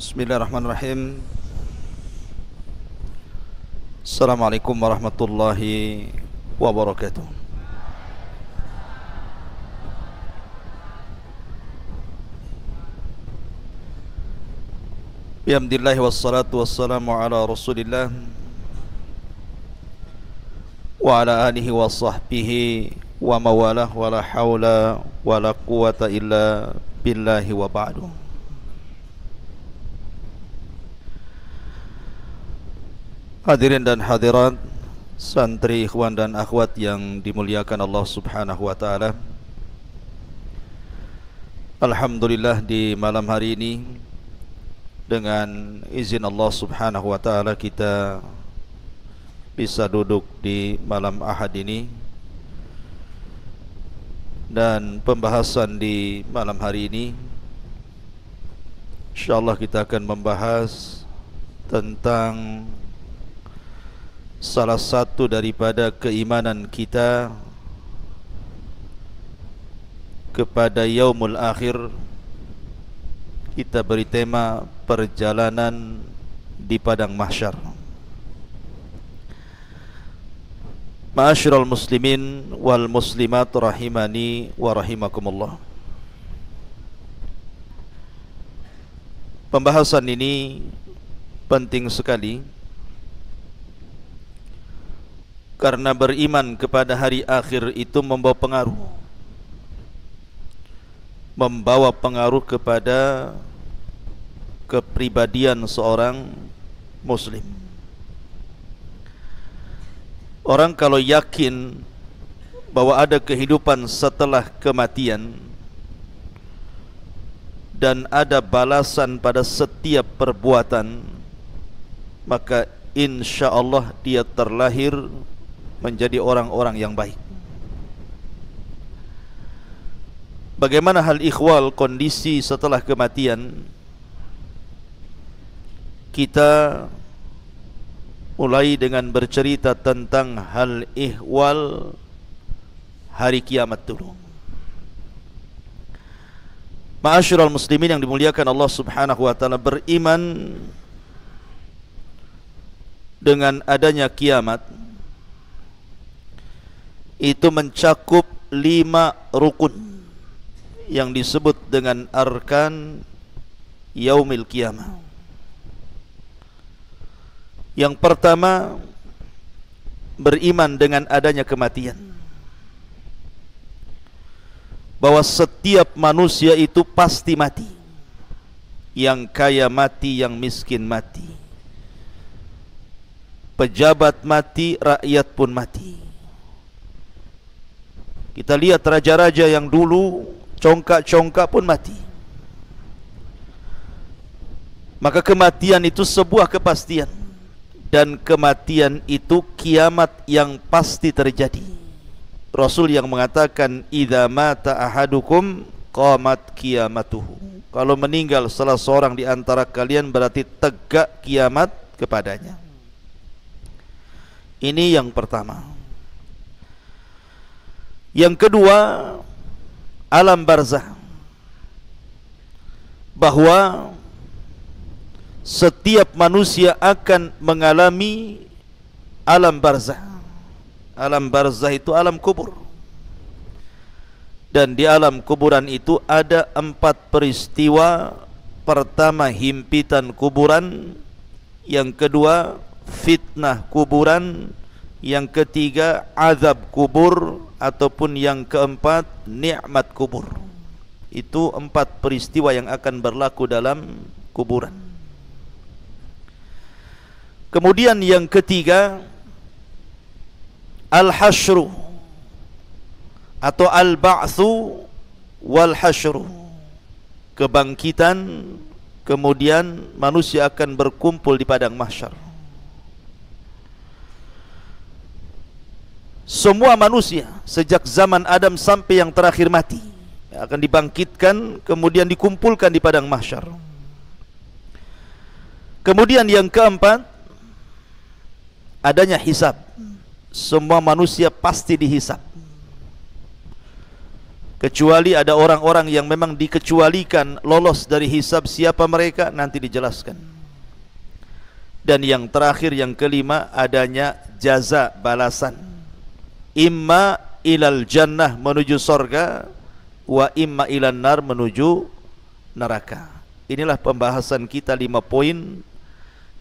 Bismillahirrahmanirrahim. Assalamualaikum warahmatullahi wabarakatuh. Bihamdillahi wassalatu wassalamu ala rasulillah wa ala alihi wa sahbihi wa mawalah wa la hawla wa la quwata illa billahi wa ba'du. Hadirin dan hadirat, santri, ikhwan dan akhwat yang dimuliakan Allah Subhanahu wa taala. Alhamdulillah, di malam hari ini dengan izin Allah Subhanahu wa taala kita bisa duduk di malam Ahad ini, dan pembahasan di malam hari ini insyaallah kita akan membahas tentang salah satu daripada keimanan kita kepada yaumul akhir. Kita beri tema perjalanan di padang mahsyar. Ma'asyiral muslimin wal muslimat rahimani wa rahimakumullah. Pembahasan ini penting sekali karena beriman kepada hari akhir itu membawa pengaruh kepada kepribadian seorang muslim. Orang kalau yakin bahwa ada kehidupan setelah kematian dan ada balasan pada setiap perbuatan, maka insya Allah dia terlahir menjadi orang-orang yang baik. Bagaimana hal ikhwal, kondisi setelah kematian? Kita mulai dengan bercerita tentang hal ihwal hari kiamat dulu. Ma'asyiral muslimin yang dimuliakan Allah Subhanahu wa taala, beriman dengan adanya kiamat itu mencakup 5 rukun yang disebut dengan arkan yaumil qiyamah. Yang pertama, beriman dengan adanya kematian, bahwa setiap manusia itu pasti mati. Yang kaya mati, yang miskin mati, pejabat mati, rakyat pun mati. Kita lihat raja-raja yang dulu congkak-congkak pun mati. Maka kematian itu sebuah kepastian, dan kematian itu kiamat yang pasti terjadi. Rasul yang mengatakan, idza mata ahadukum qamat qiyamatuhu. Kalau meninggal salah seorang di antara kalian berarti tegak kiamat kepadanya. Ini yang pertama. Yang kedua, alam barzah, bahwa setiap manusia akan mengalami alam barzah. Alam barzah itu alam kubur, dan di alam kuburan itu ada 4 peristiwa. Pertama, himpitan kuburan. Yang kedua, fitnah kuburan. Yang ketiga, azab kubur, ataupun yang keempat, nikmat kubur. Itu 4 peristiwa yang akan berlaku dalam kuburan. Kemudian yang ketiga, al-hasyru atau al-ba'tsu wal hasyru, kebangkitan, kemudian manusia akan berkumpul di padang mahsyar. Semua manusia sejak zaman Adam sampai yang terakhir mati akan dibangkitkan, kemudian dikumpulkan di padang mahsyar. Kemudian yang keempat, adanya hisab. Semua manusia pasti dihisab. kecuali ada orang-orang yang memang dikecualikan lolos dari hisab. Siapa mereka? Nanti dijelaskan. Dan yang terakhir, yang kelima, adanya jaza, balasan. Imma ilal jannah, menuju sorga, wa imma ilan nar, menuju neraka. Inilah pembahasan kita 5 poin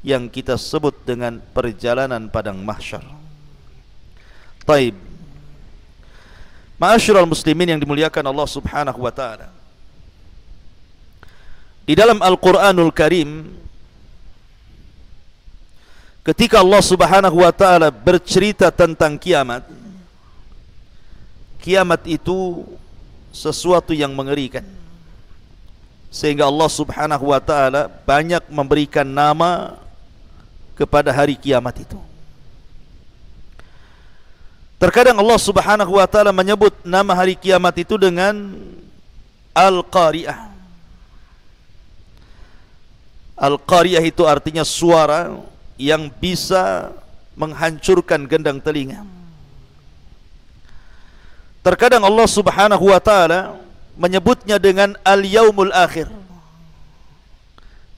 yang kita sebut dengan perjalanan padang mahsyar. Taib. Ma'asyiral muslimin yang dimuliakan Allah Subhanahu wa taala. Di dalam Al-Qur'anul Karim, ketika Allah Subhanahu wa taala bercerita tentang kiamat, kiamat itu sesuatu yang mengerikan. Sehingga Allah Subhanahu wa taala banyak memberikan nama kepada hari kiamat itu. Terkadang Allah Subhanahu wa taala menyebut nama hari kiamat itu dengan Al-Qari'ah. Al-Qari'ah itu artinya suara yang bisa menghancurkan gendang telinga. Terkadang Allah Subhanahu wa taala menyebutnya dengan Al-Yaumul Akhir,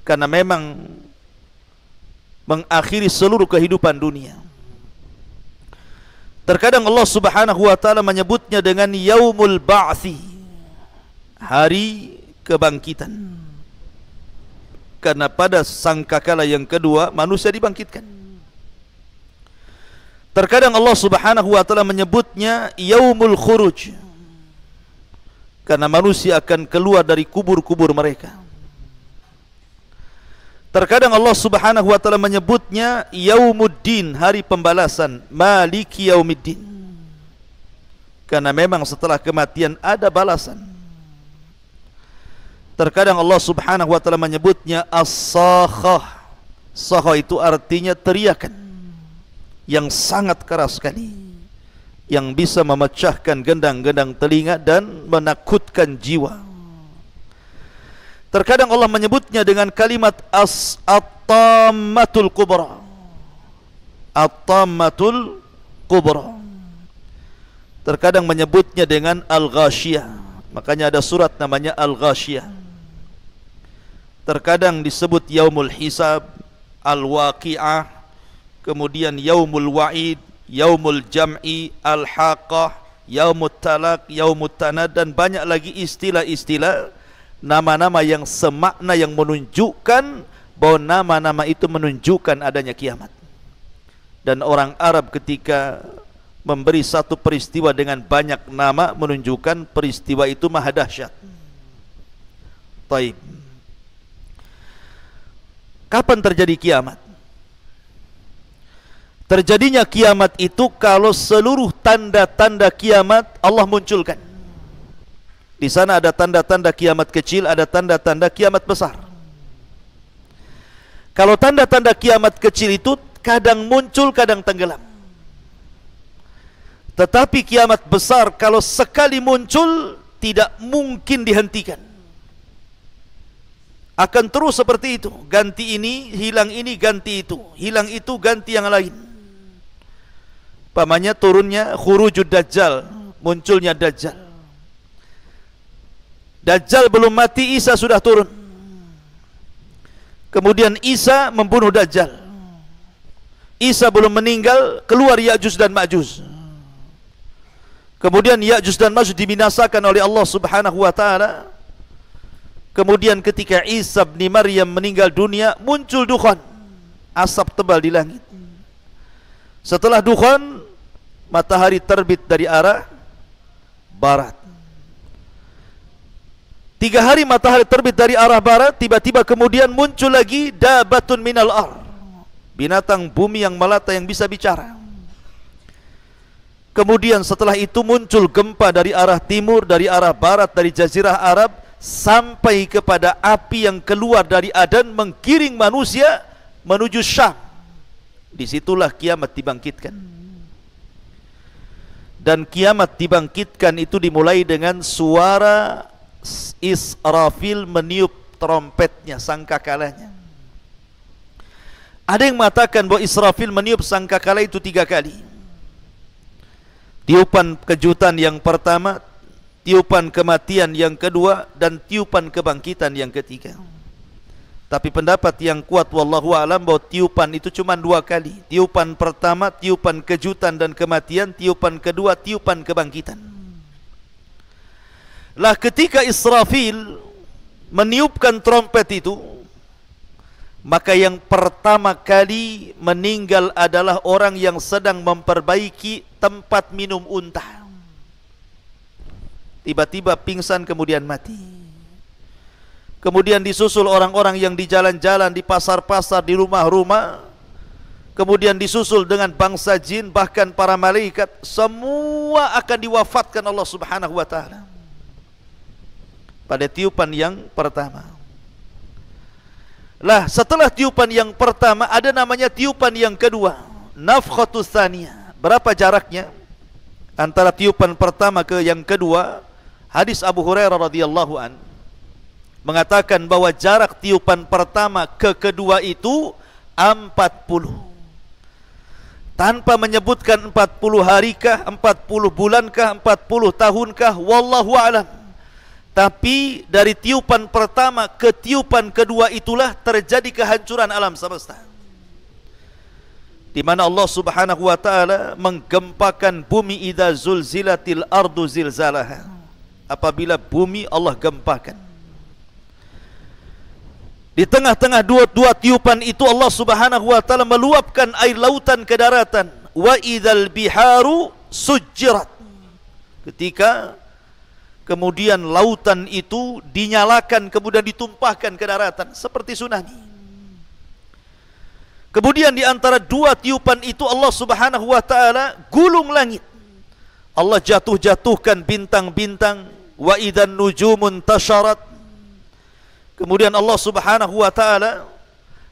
karena memang mengakhiri seluruh kehidupan dunia. Terkadang Allah Subhanahu wa taala menyebutnya dengan Yaumul Ba'thi, hari kebangkitan, karena pada sangkakala yang kedua manusia dibangkitkan. Terkadang Allah Subhanahu wa taala menyebutnya Yaumul Khuruj, karena manusia akan keluar dari kubur-kubur mereka. Terkadang Allah Subhanahu wa taala menyebutnya Yaumuddin, hari pembalasan, Maliki Yaumiddin, karena memang setelah kematian ada balasan. Terkadang Allah Subhanahu wa taala menyebutnya As-Sakhah. Sakhah itu artinya teriakan yang sangat keras sekali, yang bisa memecahkan gendang-gendang telinga dan menakutkan jiwa. Terkadang Allah menyebutnya dengan kalimat At-Tammatul Kubra. At-Tammatul Kubra. Terkadang menyebutnya dengan Al-Ghashiyah. Makanya ada surat namanya Al-Ghashiyah. Terkadang disebut Yaumul Hisab, Al-Waqi'ah, kemudian Yaumul Wa'id, Yaumul Jam'i, Al-Haqqah, Yaumut Talaq, Yaumut Tanad, dan banyak lagi istilah-istilah, nama-nama yang semakna, yang menunjukkan bahwa nama-nama itu menunjukkan adanya kiamat. Dan orang Arab ketika memberi satu peristiwa dengan banyak nama menunjukkan peristiwa itu maha dahsyat. Taib. Kapan terjadi kiamat? Terjadinya kiamat itu kalau seluruh tanda-tanda kiamat Allah munculkan. Di sana ada tanda-tanda kiamat kecil, ada tanda-tanda kiamat besar. Kalau tanda-tanda kiamat kecil itu kadang muncul, kadang tenggelam. Tetapi kiamat besar kalau sekali muncul tidak mungkin dihentikan. Akan terus seperti itu, ganti ini, ganti itu, hilang itu, ganti yang lain. Pamannya turunnya khurujud Dajjal, munculnya Dajjal. Dajjal belum mati, Isa sudah turun. Kemudian Isa membunuh Dajjal. Isa belum meninggal, keluar Ya'juj dan Ma'juj. Kemudian Ya'juj dan Ma'juj dibinasakan oleh Allah Subhanahu wa taala. Kemudian ketika Isa bin Maryam meninggal dunia, muncul dukhan, asap tebal di langit. Setelah dukhan, matahari terbit dari arah barat. 3 hari matahari terbit dari arah barat, tiba-tiba kemudian muncul lagi dabatun minal ar, binatang bumi yang melata yang bisa bicara. Kemudian setelah itu muncul gempa dari arah timur, dari arah barat, dari jazirah Arab, sampai kepada api yang keluar dari Adan menggiring manusia menuju Syam. Disitulah kiamat dibangkitkan. Dan kiamat dibangkitkan itu dimulai dengan suara Israfil meniup trompetnya, sangkakalanya. Ada yang mengatakan bahwa Israfil meniup sangkakala itu 3 kali. Tiupan kejutan yang pertama, tiupan kematian yang kedua, dan tiupan kebangkitan yang ketiga. Tapi pendapat yang kuat wallahu alam bahwa tiupan itu cuma 2 kali. Tiupan pertama tiupan kejutan dan kematian, tiupan kedua tiupan kebangkitan. Lah ketika Israfil meniupkan trompet itu, maka yang pertama kali meninggal adalah orang yang sedang memperbaiki tempat minum unta. Tiba-tiba pingsan kemudian mati. Kemudian disusul orang-orang yang di jalan-jalan, di pasar-pasar, di rumah-rumah. Kemudian disusul dengan bangsa jin, bahkan para malaikat. Semua akan diwafatkan Allah subhanahu wa ta'ala pada tiupan yang pertama. Lah setelah tiupan yang pertama ada namanya tiupan yang kedua, nafkhatus tsaniyah. Berapa jaraknya antara tiupan pertama ke yang kedua? Hadis Abu Hurairah radhiyallahu an mengatakan bahwa jarak tiupan pertama ke kedua itu 40. Tanpa menyebutkan 40 harikah, 40 bulankah, 40 tahunkah, wallahu a'lam. Tapi dari tiupan pertama ke tiupan kedua itulah terjadi kehancuran alam semesta, di mana Allah subhanahu wa ta'ala menggempakan bumi. Idza zulzilatil ardu zilzalaha, apabila bumi Allah gempakan. Di tengah-tengah dua tiupan itu Allah subhanahu wa ta'ala meluapkan air lautan ke daratan. Wa idzal biharu sujjirat, ketika kemudian lautan itu dinyalakan kemudian ditumpahkan ke daratan seperti tsunami. Kemudian di antara 2 tiupan itu Allah subhanahu wa ta'ala gulung langit. Allah jatuhkan bintang-bintang. Wa idzan nujumun tasharat. Kemudian Allah subhanahu wa ta'ala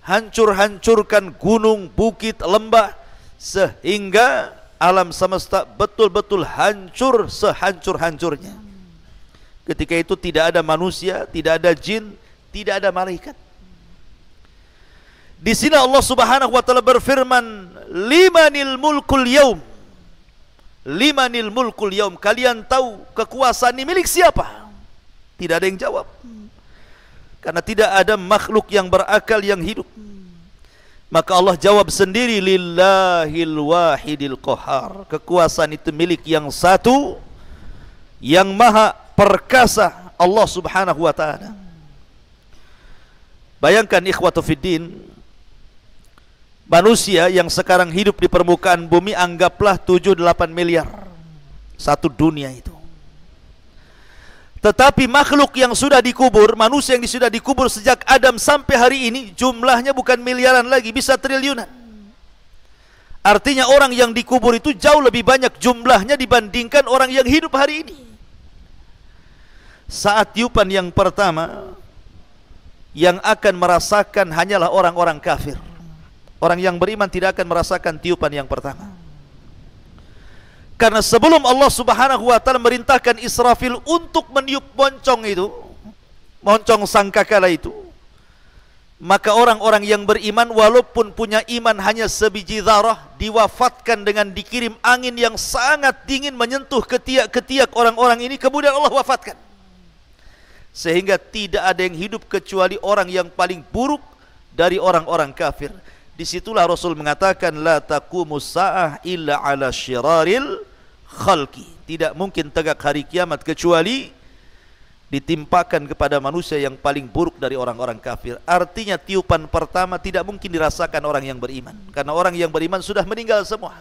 hancurkan gunung, bukit, lembah, sehingga alam semesta betul-betul hancur sehancur-hancurnya. Ketika itu tidak ada manusia, tidak ada jin, tidak ada malaikat. Di sini Allah subhanahu wa ta'ala berfirman, limanil mulkul yaum. Limanil mulkul yaum. Kalian tahu kekuasaan ini milik siapa? Tidak ada yang jawab. Karena tidak ada makhluk yang berakal yang hidup. Maka Allah jawab sendiri, lillahil wahidil qahar. Kekuasaan itu milik yang satu, yang maha perkasa, Allah subhanahu wa ta'ala. Bayangkan ikhwatu fiddin, manusia yang sekarang hidup di permukaan bumi, anggaplah 7-8 miliar satu dunia itu. Tetapi makhluk yang sudah dikubur, manusia yang sudah dikubur sejak Adam sampai hari ini, jumlahnya bukan miliaran lagi, bisa triliunan. Artinya orang yang dikubur itu jauh lebih banyak jumlahnya dibandingkan orang yang hidup hari ini. Saat tiupan yang pertama, yang akan merasakan hanyalah orang-orang kafir. Orang yang beriman tidak akan merasakan tiupan yang pertama. Karena sebelum Allah subhanahu wa ta'ala merintahkan Israfil untuk meniup moncong itu, moncong sangkakala itu, maka orang-orang yang beriman walaupun punya iman hanya sebiji zarah, diwafatkan dengan dikirim angin yang sangat dingin menyentuh ketiak-ketiak orang-orang ini, kemudian Allah wafatkan. Sehingga tidak ada yang hidup kecuali orang yang paling buruk dari orang-orang kafir. Disitulah Rasul mengatakan, la taqumus sa'ah illa ala syiraril khalqi. Tidak mungkin tegak hari kiamat kecuali ditimpakan kepada manusia yang paling buruk dari orang-orang kafir. Artinya tiupan pertama tidak mungkin dirasakan orang yang beriman, karena orang yang beriman sudah meninggal semua.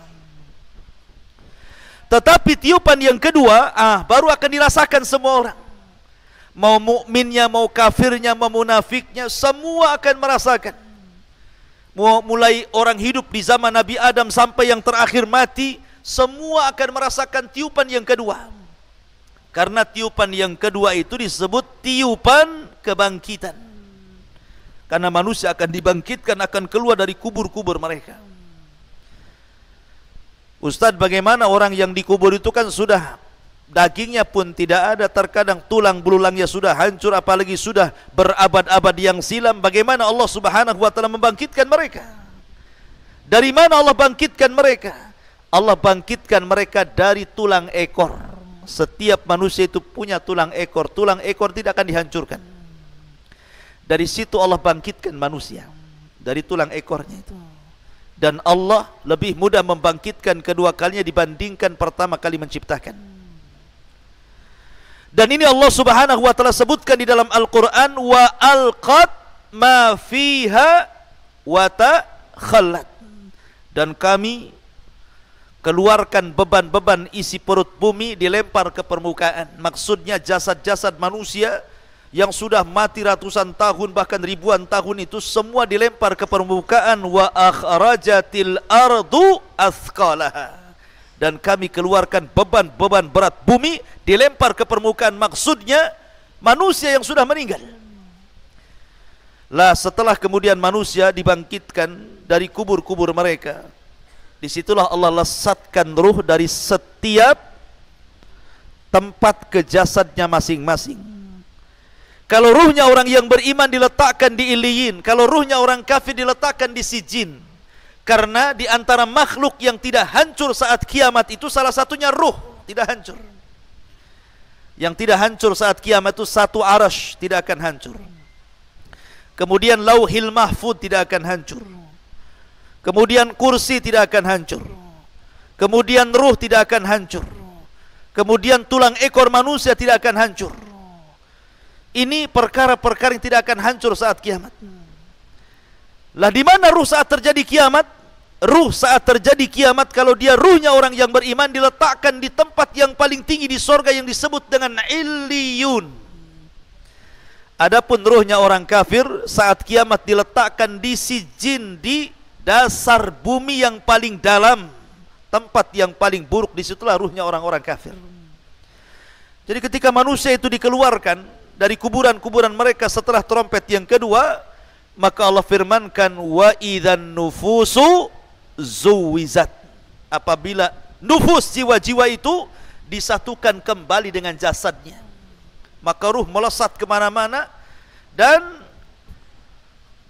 Tetapi tiupan yang kedua, baru akan dirasakan semua orang. Mau mukminnya, mau kafirnya, mau munafiknya, semua akan merasakan. Mulai orang hidup di zaman Nabi Adam sampai yang terakhir mati, semua akan merasakan tiupan yang kedua. Karena tiupan yang kedua itu disebut tiupan kebangkitan. Karena manusia akan dibangkitkan, akan keluar dari kubur-kubur mereka. Ustadz, bagaimana orang yang dikubur itu kan sudah dagingnya pun tidak ada, terkadang tulang belulangnya sudah hancur, apalagi sudah berabad-abad yang silam. Bagaimana Allah subhanahu wa ta'ala membangkitkan mereka? Dari mana Allah bangkitkan mereka? Allah bangkitkan mereka dari tulang ekor. setiap manusia itu punya tulang ekor. Tulang ekor tidak akan dihancurkan. Dari situ Allah bangkitkan manusia, dari tulang ekornya itu. Dan Allah lebih mudah membangkitkan kedua kalinya dibandingkan pertama kali menciptakan. Dan ini Allah Subhanahu wa taala sebutkan di dalam Al-Qur'an, wa alqat ma fiha wa takhallat. Dan kami keluarkan beban-beban isi perut bumi, dilempar ke permukaan. Maksudnya jasad-jasad manusia yang sudah mati ratusan tahun bahkan ribuan tahun itu semua dilempar ke permukaan. Wa akhrajatil ardu athqalaha. Dan kami keluarkan beban-beban berat bumi dilempar ke permukaan. Maksudnya manusia yang sudah meninggal. Lah setelah kemudian manusia dibangkitkan dari kubur-kubur mereka, disitulah Allah lesatkan ruh dari setiap tempat ke jasadnya masing-masing. Kalau ruhnya orang yang beriman diletakkan di Iliyin, kalau ruhnya orang kafir diletakkan di Sijin. Karena di antara makhluk yang tidak hancur saat kiamat itu salah satunya ruh, tidak hancur. Yang tidak hancur saat kiamat itu satu arash, tidak akan hancur. Kemudian lauhil mahfud tidak akan hancur. Kemudian kursi tidak akan hancur. Kemudian ruh tidak akan hancur. Kemudian tulang ekor manusia tidak akan hancur. Ini perkara-perkara yang tidak akan hancur saat kiamat. Lah di mana ruh saat terjadi kiamat? Ruh saat terjadi kiamat kalau dia ruhnya orang yang beriman diletakkan di tempat yang paling tinggi di sorga yang disebut dengan Illiyun. Adapun ruhnya orang kafir saat kiamat diletakkan di Sijin, di dasar bumi yang paling dalam, tempat yang paling buruk. Disitulah ruhnya orang-orang kafir. Jadi ketika manusia itu dikeluarkan dari kuburan-kuburan mereka setelah trompet yang kedua, maka Allah firmankan, wa idzan nufusu zuwizat. Apabila nufus, jiwa-jiwa itu disatukan kembali dengan jasadnya, maka ruh melesat kemana-mana dan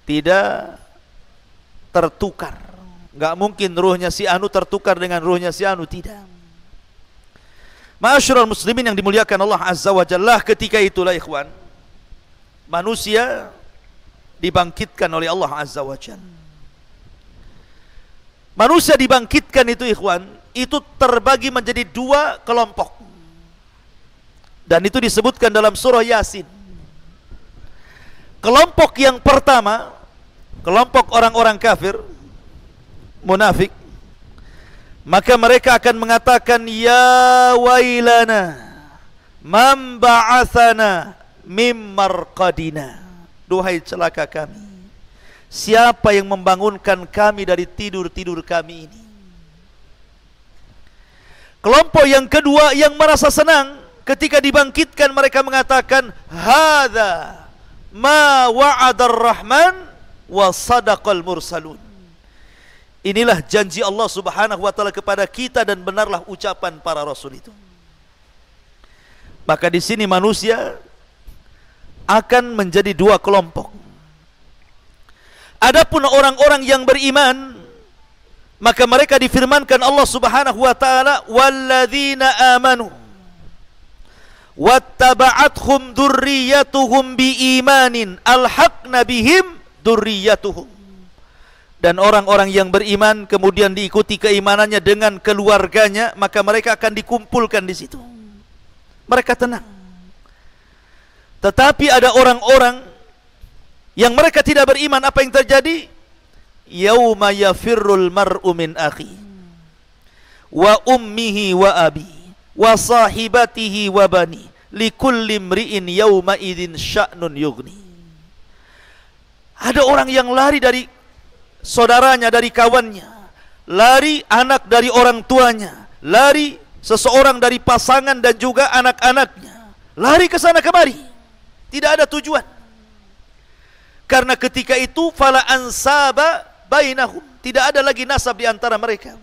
tidak tertukar. Nggak mungkin ruhnya si anu tertukar dengan ruhnya si anu, tidak. Ma'asyiral muslimin yang dimuliakan Allah Azza wa Jalla, ketika itulah ikhwan, manusia dibangkitkan oleh Allah Azza wa Jalla. Manusia dibangkitkan itu ikhwan, itu terbagi menjadi dua kelompok. Dan itu disebutkan dalam surah Yasin. Kelompok yang pertama, kelompok orang-orang kafir, munafik, maka mereka akan mengatakan, ya wailana man ba'athana mim marqadina. Duhai celaka kami, siapa yang membangunkan kami dari tidur-tidur kami ini. Kelompok yang kedua yang merasa senang ketika dibangkitkan, mereka mengatakan, hadza ma wa'adar rahman wa sadaqal mursalun. Inilah janji Allah Subhanahu wa taala kepada kita dan benarlah ucapan para rasul itu. Maka di sini manusia akan menjadi dua kelompok. Adapun orang-orang yang beriman, maka mereka difirmankan Allah Subhanahu wa taala, walladzina amanu wattaba'athum dzurriyyatuhum biimanin alhaqna bihim dzurriyyatuhum. Dan orang-orang yang beriman kemudian diikuti keimanannya dengan keluarganya, maka mereka akan dikumpulkan di situ. Mereka tenang. Tetapi ada orang-orang yang mereka tidak beriman, apa yang terjadi? Yauma yafirrul mar'u min akhi wa ummihi wa abi wa sahibatihi wa bani likulli imri'in yauma idzin sya'nun yughni. Ada orang yang lari dari saudaranya, dari kawannya, lari anak dari orang tuanya, lari seseorang dari pasangan dan juga anak-anaknya, lari ke sana kemari, tidak ada tujuan. Karena ketika itu fala ansaba bainahum, tidak ada lagi nasab di antara mereka.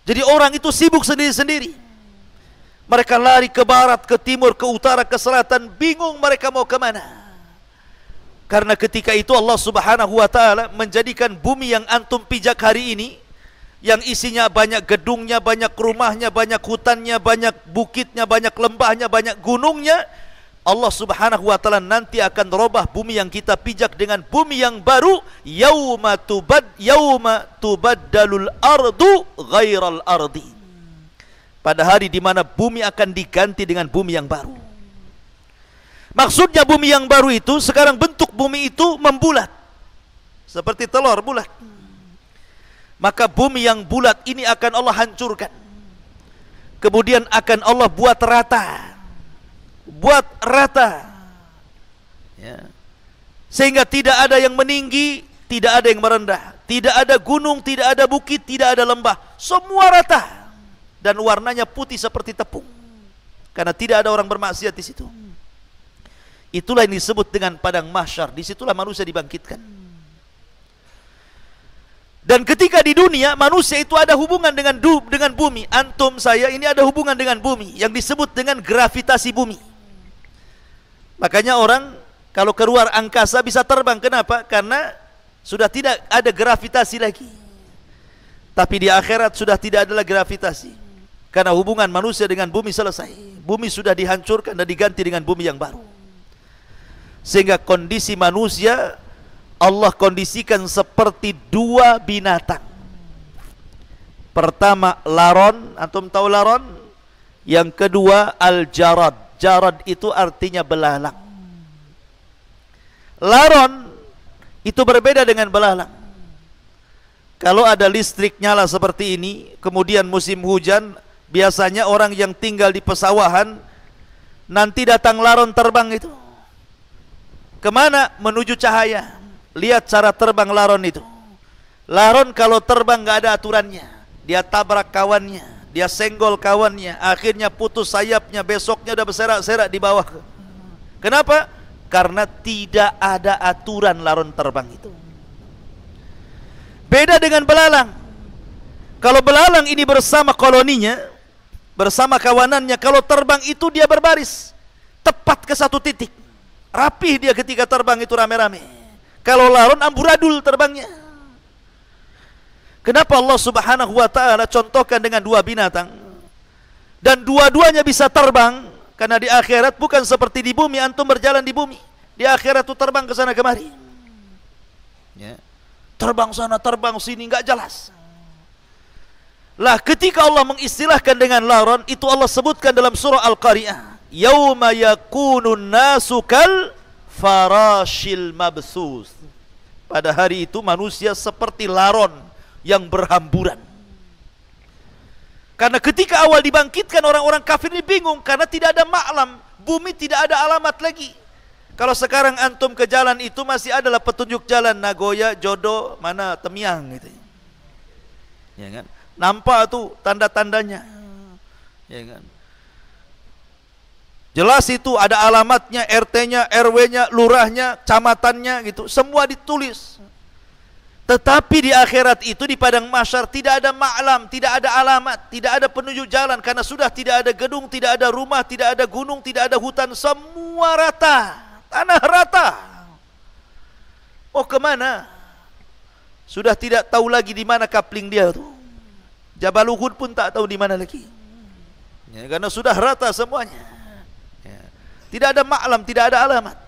Jadi orang itu sibuk sendiri-sendiri. Mereka lari ke barat, ke timur, ke utara, ke selatan, bingung mereka mau kemana. Karena ketika itu Allah Subhanahu wa taala menjadikan bumi yang antum pijak hari ini yang isinya banyak gedungnya, banyak rumahnya, banyak hutannya, banyak bukitnya, banyak lembahnya, banyak gunungnya, Allah subhanahu wa ta'ala nanti akan robah bumi yang kita pijak dengan bumi yang baru. Yauma tubaddalul ardu ghairal ardi. Pada hari di mana bumi akan diganti dengan bumi yang baru. Maksudnya bumi yang baru itu, sekarang bentuk bumi itu membulat seperti telur bulat. Maka bumi yang bulat ini akan Allah hancurkan. Kemudian akan Allah buat rata. Buat rata, ya. Sehingga tidak ada yang meninggi, tidak ada yang merendah, tidak ada gunung, tidak ada bukit, tidak ada lembah, semua rata dan warnanya putih seperti tepung, karena tidak ada orang bermaksiat di situ. Itulah yang disebut dengan padang mahsyar. Disitulah manusia dibangkitkan. Dan ketika di dunia manusia itu ada hubungan dengan bumi. Antum saya ini ada hubungan dengan bumi yang disebut dengan gravitasi bumi. Makanya orang kalau keluar angkasa bisa terbang. Kenapa? Karena sudah tidak ada gravitasi lagi. Tapi di akhirat sudah tidak ada lagi gravitasi. Karena hubungan manusia dengan bumi selesai. Bumi sudah dihancurkan dan diganti dengan bumi yang baru. Sehingga kondisi manusia Allah kondisikan seperti dua binatang. Pertama laron, antum tahu laron? Yang kedua al-jarad. Jarad itu artinya belalang. Laron itu berbeda dengan belalang. Kalau ada listrik nyala seperti ini, kemudian musim hujan, biasanya orang yang tinggal di pesawahan, nanti datang laron terbang itu. Kemana? Menuju cahaya. Lihat cara terbang laron itu. Laron kalau terbang nggak ada aturannya. Dia tabrak kawannya. Dia senggol kawannya, akhirnya putus sayapnya, besoknya udah berserak-serak di bawah. Kenapa? Karena tidak ada aturan laron terbang itu. Beda dengan belalang. Kalau belalang ini bersama koloninya, bersama kawanannya, kalau terbang itu dia berbaris, tepat ke satu titik. Rapih dia ketika terbang itu rame-rame. Kalau laron amburadul terbangnya. Kenapa Allah subhanahu wa ta'ala contohkan dengan dua binatang dan dua-duanya bisa terbang? Karena di akhirat bukan seperti di bumi, antum berjalan di bumi. Di akhirat itu terbang ke sana kemari, ya. Terbang sana, terbang sini, nggak jelas. Lah ketika Allah mengistilahkan dengan laron, itu Allah sebutkan dalam surah Al-Qari'ah. Yauma yakunun nasu kal farashil mabthus. Pada hari itu manusia seperti laron yang berhamburan. Karena ketika awal dibangkitkan orang-orang kafir ini bingung karena tidak ada maklam, bumi tidak ada alamat lagi. Kalau sekarang antum ke jalan itu masih adalah petunjuk jalan Nagoya, Jodo, mana Temiang gitu. Ya kan? Nampak tuh tanda-tandanya. Ya kan? Jelas itu ada alamatnya, RT-nya, RW-nya, lurahnya, kecamatannya gitu, semua ditulis. Tetapi di akhirat itu di padang mahsyar tidak ada ma'lam, tidak ada alamat, tidak ada penunjuk jalan karena sudah tidak ada gedung, tidak ada rumah, tidak ada gunung, tidak ada hutan, semua rata, tanah rata. Mau kemana? Sudah tidak tahu lagi di mana kapling dia tuh. Jabal Uhud pun tak tahu di mana lagi. Ya, karena sudah rata semuanya. Ya. Tidak ada ma'lam, tidak ada alamat.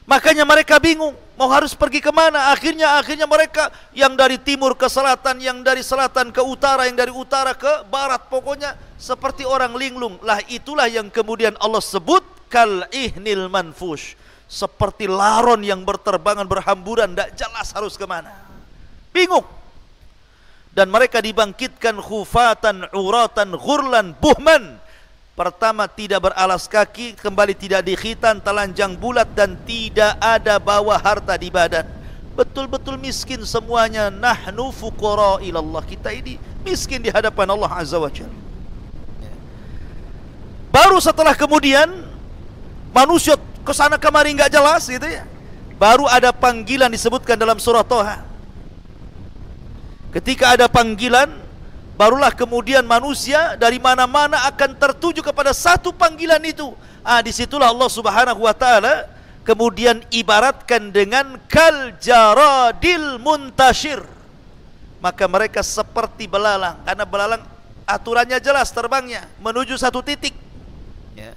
Makanya mereka bingung mau harus pergi kemana. Akhirnya mereka yang dari timur ke selatan, yang dari selatan ke utara, yang dari utara ke barat, pokoknya seperti orang linglung. Lah itulah yang kemudian Allah sebut kal ihnil manfush, seperti laron yang berterbangan berhamburan, tidak jelas harus kemana, bingung. Dan mereka dibangkitkan khufatan uratan ghurlan buhman. Pertama tidak beralas kaki, kembali tidak dikhitan, telanjang bulat dan tidak ada bawa harta di badan. Betul-betul miskin semuanya. Nahnu fuqara ilallah. Kita ini miskin di hadapan Allah Azza wa Jalla. Baru setelah kemudian manusia kesana kemari nggak jelas gitu ya. Baru ada panggilan disebutkan dalam surah Toha. Ketika ada panggilan, barulah kemudian manusia dari mana-mana akan tertuju kepada satu panggilan itu. Disitulah Allah subhanahu wa ta'ala kemudian ibaratkan dengan kal jaradil muntashir. maka mereka seperti belalang, karena belalang aturannya jelas terbangnya menuju satu titik, ya.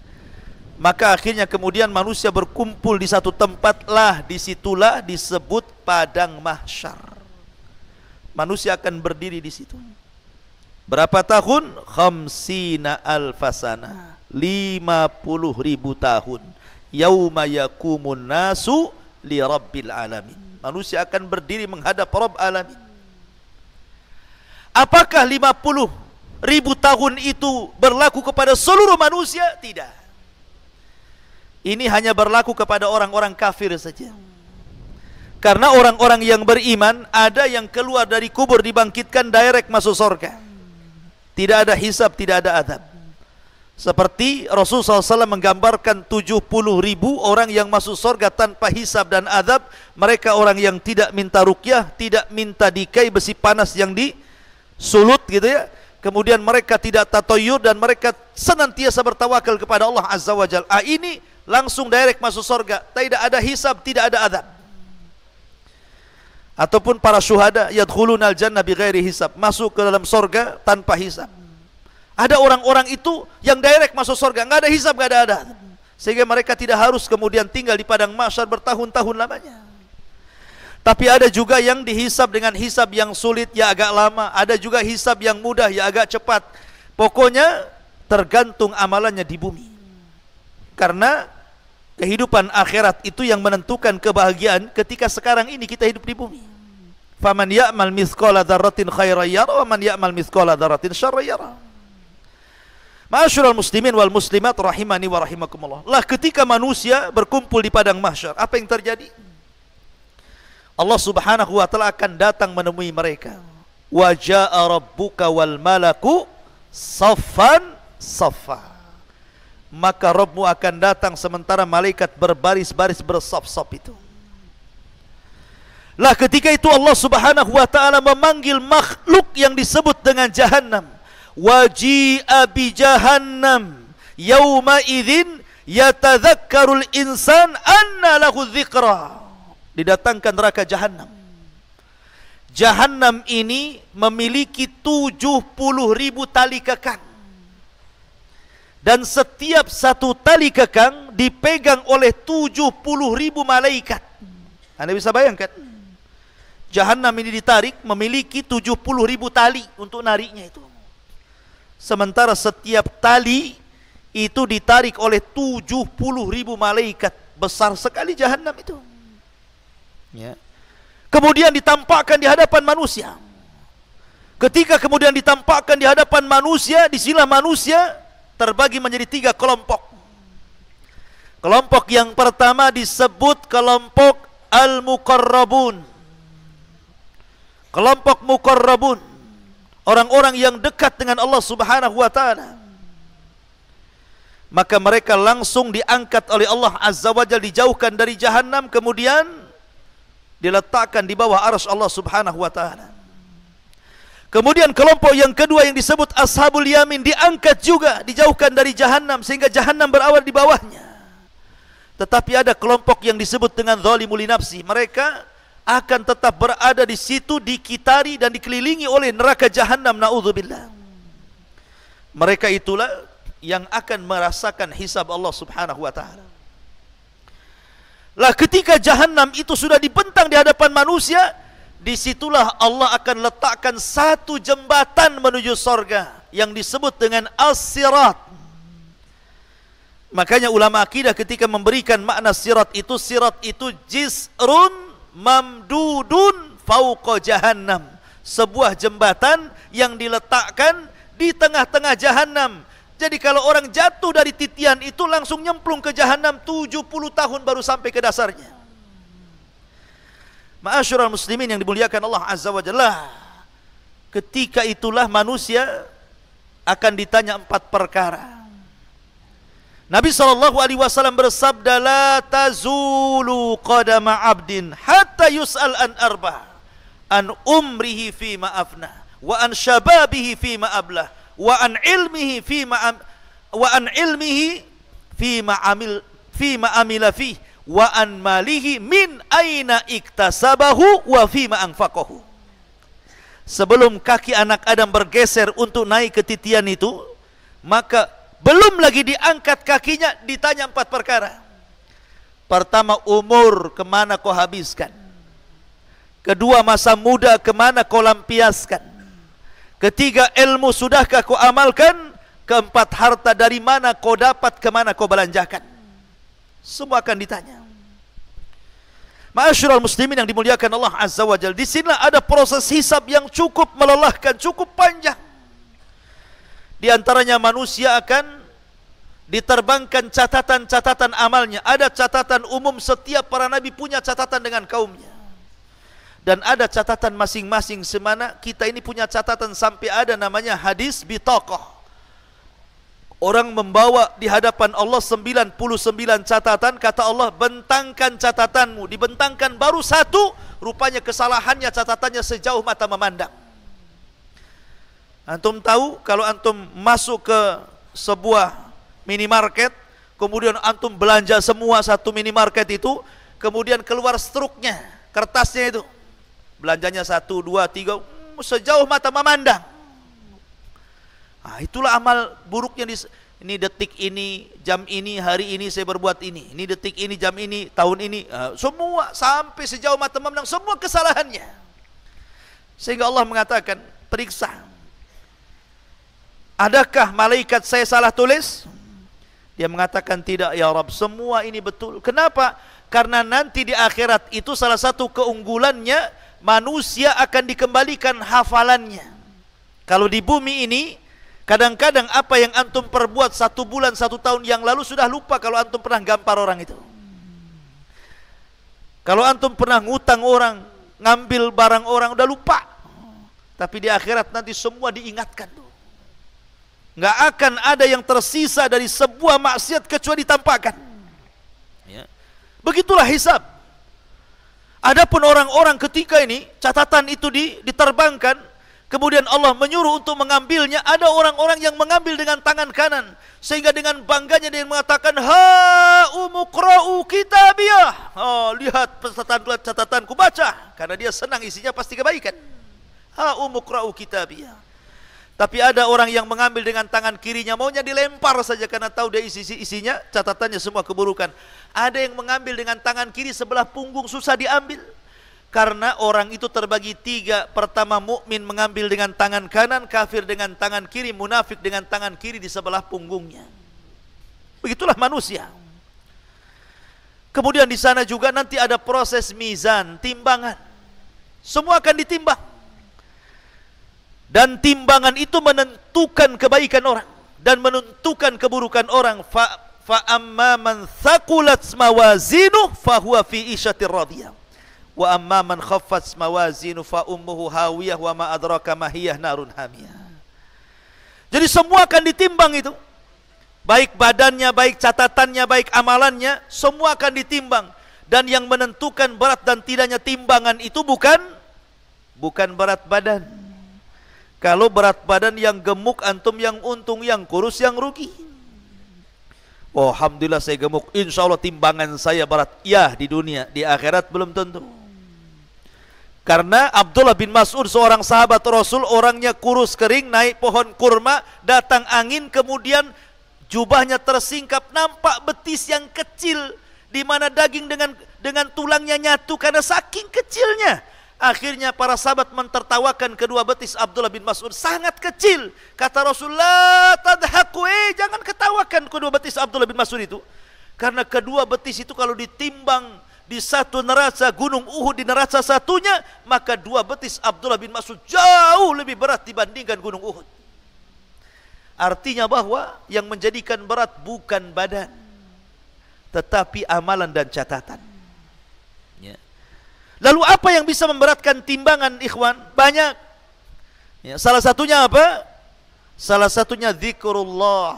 Maka akhirnya kemudian manusia berkumpul di satu tempat, lah disitulah disebut padang mahsyar. Manusia akan berdiri di situ. Berapa tahun? Khamsina alfasana, 50.000 tahun. Yauma yakumun nasu li rabbil alamin. Manusia akan berdiri menghadap Rabb alamin. Apakah 50.000 tahun itu berlaku kepada seluruh manusia? Tidak. Ini hanya berlaku kepada orang-orang kafir saja. Karena orang-orang yang beriman, ada yang keluar dari kubur dibangkitkan direct masuk surga. Tidak ada hisab, tidak ada adab. Seperti Rasulullah SAW menggambarkan 70.000 orang yang masuk surga tanpa hisab dan adab. Mereka orang yang tidak minta ruqyah, tidak minta dikai besi panas yang disulut gitu ya. Kemudian mereka tidak tatoyur dan mereka senantiasa bertawakal kepada Allah Azza wa Jalla. Ini langsung direct masuk surga, tidak ada hisab, tidak ada adab. Ataupun para syuhada, yadkhulunal jannah bighairi hisab, masuk ke dalam surga tanpa hisab. Ada orang-orang itu yang direct masuk surga, nggak ada hisab, nggak ada adab, sehingga mereka tidak harus kemudian tinggal di padang mahsyar bertahun-tahun lamanya. Tapi ada juga yang dihisab dengan hisab yang sulit, ya agak lama. Ada juga hisab yang mudah, ya agak cepat. Pokoknya tergantung amalannya di bumi. Karena kehidupan akhirat itu yang menentukan kebahagiaan ketika sekarang ini kita hidup di bumi. Faman ya'mal mithqala dzarratin khairan yara wa man ya'mal mithqala dzarratin syarran yara. Ma'asyiral muslimin wal muslimat rahimani wa rahimakumullah. Lah ketika manusia berkumpul di padang mahsyar, apa yang terjadi? Allah Subhanahu wa taala akan datang menemui mereka. Wa jaa'a rabbuka wal malaku saffan saffa. Maka Rabbmu akan datang sementara malaikat berbaris-baris bersaf-saf itu. Lah ketika itu Allah Subhanahu wa taala memanggil makhluk yang disebut dengan Jahannam. Waji'a bi Jahannam yauma idzin yatadzakkarul insan anna lahu dzikra. Didatangkan neraka Jahannam. Jahannam ini memiliki 70.000 tali kekang. Dan setiap satu tali kekang dipegang oleh 70.000 malaikat. Anda bisa bayangkan? Jahannam ini ditarik, memiliki 70.000 tali untuk nariknya itu. Sementara setiap tali itu ditarik oleh 70.000 malaikat. Besar sekali Jahannam itu. Ya. Kemudian ditampakkan di hadapan manusia. Ketika kemudian ditampakkan di hadapan manusia, disinilah manusia terbagi menjadi 3 kelompok. Kelompok yang pertama disebut kelompok al-muqarrabun. Kelompok muqarrabun, orang-orang yang dekat dengan Allah Subhanahu wa taala. Maka mereka langsung diangkat oleh Allah Azza wa Jalla, dijauhkan dari Jahannam, kemudian diletakkan di bawah arsy Allah Subhanahu wa taala. Kemudian kelompok yang kedua yang disebut ashabul yamin diangkat juga, dijauhkan dari Jahannam sehingga Jahannam berawal di bawahnya. Tetapi ada kelompok yang disebut dengan zalimul nafsi. Mereka akan tetap berada di situ, dikitari dan dikelilingi oleh neraka Jahannam, naudzubillah. Mereka itulah yang akan merasakan hisab Allah Subhanahu wa taala. Lah ketika Jahannam itu sudah dibentang di hadapan manusia, disitulah Allah akan letakkan satu jembatan menuju sorga yang disebut dengan as-sirat. Makanya ulama akidah ketika memberikan makna sirat itu jisrun mamdudun fauqa Jahannam, sebuah jembatan yang diletakkan di tengah-tengah Jahannam. Jadi kalau orang jatuh dari titian itu langsung nyemplung ke Jahannam, 70 tahun baru sampai ke dasarnya. Ma'asyiral muslimin yang dimuliakan Allah Azza wa Jalla, ketika itulah manusia akan ditanya 4 perkara. Nabi SAW bersabda, la tazulu qadama abdin hatta yus'al an arba, an umrihi fima afna, wa an shababihi fima ablah, wa an ilmihi fima amila fih, wa an malihi min aina iktasabahu wa fima anfaqahu. sebelum kaki anak Adam bergeser untuk naik ke titian itu, maka belum lagi diangkat kakinya, ditanya 4 perkara. Pertama, umur, kemana kau habiskan? Kedua, masa muda, kemana kau lampiaskan? Ketiga, ilmu, sudahkah kau amalkan? Keempat, harta, dari mana kau dapat, kemana kau belanjakan? Semua akan ditanya. Ma'asyiral muslimin yang dimuliakan Allah Azza wa Jalla, di sinilah ada proses hisab yang cukup melelahkan, cukup panjang. Di antaranya manusia akan diterbangkan catatan-catatan amalnya. Ada catatan umum, setiap para nabi punya catatan dengan kaumnya. Dan ada catatan masing-masing, semana kita ini punya catatan, sampai ada namanya hadis bitaqah. Orang membawa di hadapan Allah 99 catatan, kata Allah, bentangkan catatanmu. Dibentangkan baru 1, rupanya kesalahannya catatannya sejauh mata memandang. Antum tahu kalau antum masuk ke sebuah minimarket, kemudian antum belanja semua satu minimarket itu, kemudian keluar struknya, kertasnya itu, belanjanya 1, 2, 3, sejauh mata memandang. Nah, itulah amal buruknya. Ini detik ini, jam ini, hari ini saya berbuat ini. Ini detik ini, jam ini, tahun ini. Semua sampai sejauh mata memandang, semua kesalahannya. Sehingga Allah mengatakan, periksa. Adakah malaikat saya salah tulis? Dia mengatakan tidak ya Rabb, semua ini betul. Kenapa? Karena nanti di akhirat itu salah satu keunggulannya, manusia akan dikembalikan hafalannya. Kalau di bumi ini, kadang-kadang apa yang antum perbuat 1 bulan, 1 tahun yang lalu sudah lupa kalau antum pernah gampar orang itu. Kalau antum pernah ngutang orang, ngambil barang orang, udah lupa. Tapi di akhirat nanti semua diingatkan. Nggak akan ada yang tersisa dari sebuah maksiat kecuali ditampakkan. Ya. Begitulah hisab. Adapun orang-orang ketika ini catatan itu diterbangkan, kemudian Allah menyuruh untuk mengambilnya, ada orang-orang yang mengambil dengan tangan kanan, sehingga dengan bangganya dia mengatakan, ha umuqra'u kitabiyah. Oh, lihat catatanku, baca, karena dia senang isinya pasti kebaikan. Ha umuqra'u kitabiyah. Tapi ada orang yang mengambil dengan tangan kirinya, maunya dilempar saja karena tahu dia isinya catatannya semua keburukan. Ada yang mengambil dengan tangan kiri, sebelah punggung susah diambil. Karena orang itu terbagi 3. Pertama, mukmin mengambil dengan tangan kanan, kafir dengan tangan kiri, munafik dengan tangan kiri di sebelah punggungnya. Begitulah manusia. Kemudian di sana juga nanti ada proses mizan, timbangan. Semua akan ditimbang. Dan timbangan itu menentukan kebaikan orang dan menentukan keburukan orang. Fa amma man thaqulat mawazinuhu fa huwa fi isyatir radiyah. Wa amma man khaffat mawazinu fa ummuhu hawiyah wa ma adraka ma hiyah narun hamiyah. Jadi semua akan ditimbang itu. Baik badannya, baik catatannya, baik amalannya, semua akan ditimbang. Dan yang menentukan berat dan tidaknya timbangan itu bukan berat badan. Kalau berat badan yang gemuk, antum yang untung, yang kurus yang rugi. Oh, alhamdulillah saya gemuk, insya Allah timbangan saya berat. Ya, di dunia, di akhirat belum tentu. Karena Abdullah bin Mas'ud, seorang sahabat Rasul, orangnya kurus kering, naik pohon kurma, datang angin, kemudian jubahnya tersingkap, nampak betis yang kecil, di mana daging dengan tulangnya nyatu karena saking kecilnya. Akhirnya para sahabat mentertawakan kedua betis Abdullah bin Mas'ud, sangat kecil. Kata Rasulullah, tadhaku, jangan ketawakan kedua betis Abdullah bin Mas'ud itu. Karena kedua betis itu kalau ditimbang di satu neraca gunung Uhud, di neraca satunya, maka 2 betis Abdullah bin Mas'ud jauh lebih berat dibandingkan gunung Uhud. Artinya bahwa yang menjadikan berat bukan badan, tetapi amalan dan catatan. Lalu apa yang bisa memberatkan timbangan, ikhwan? Banyak. Ya, salah satunya apa? Salah satunya zikrullah.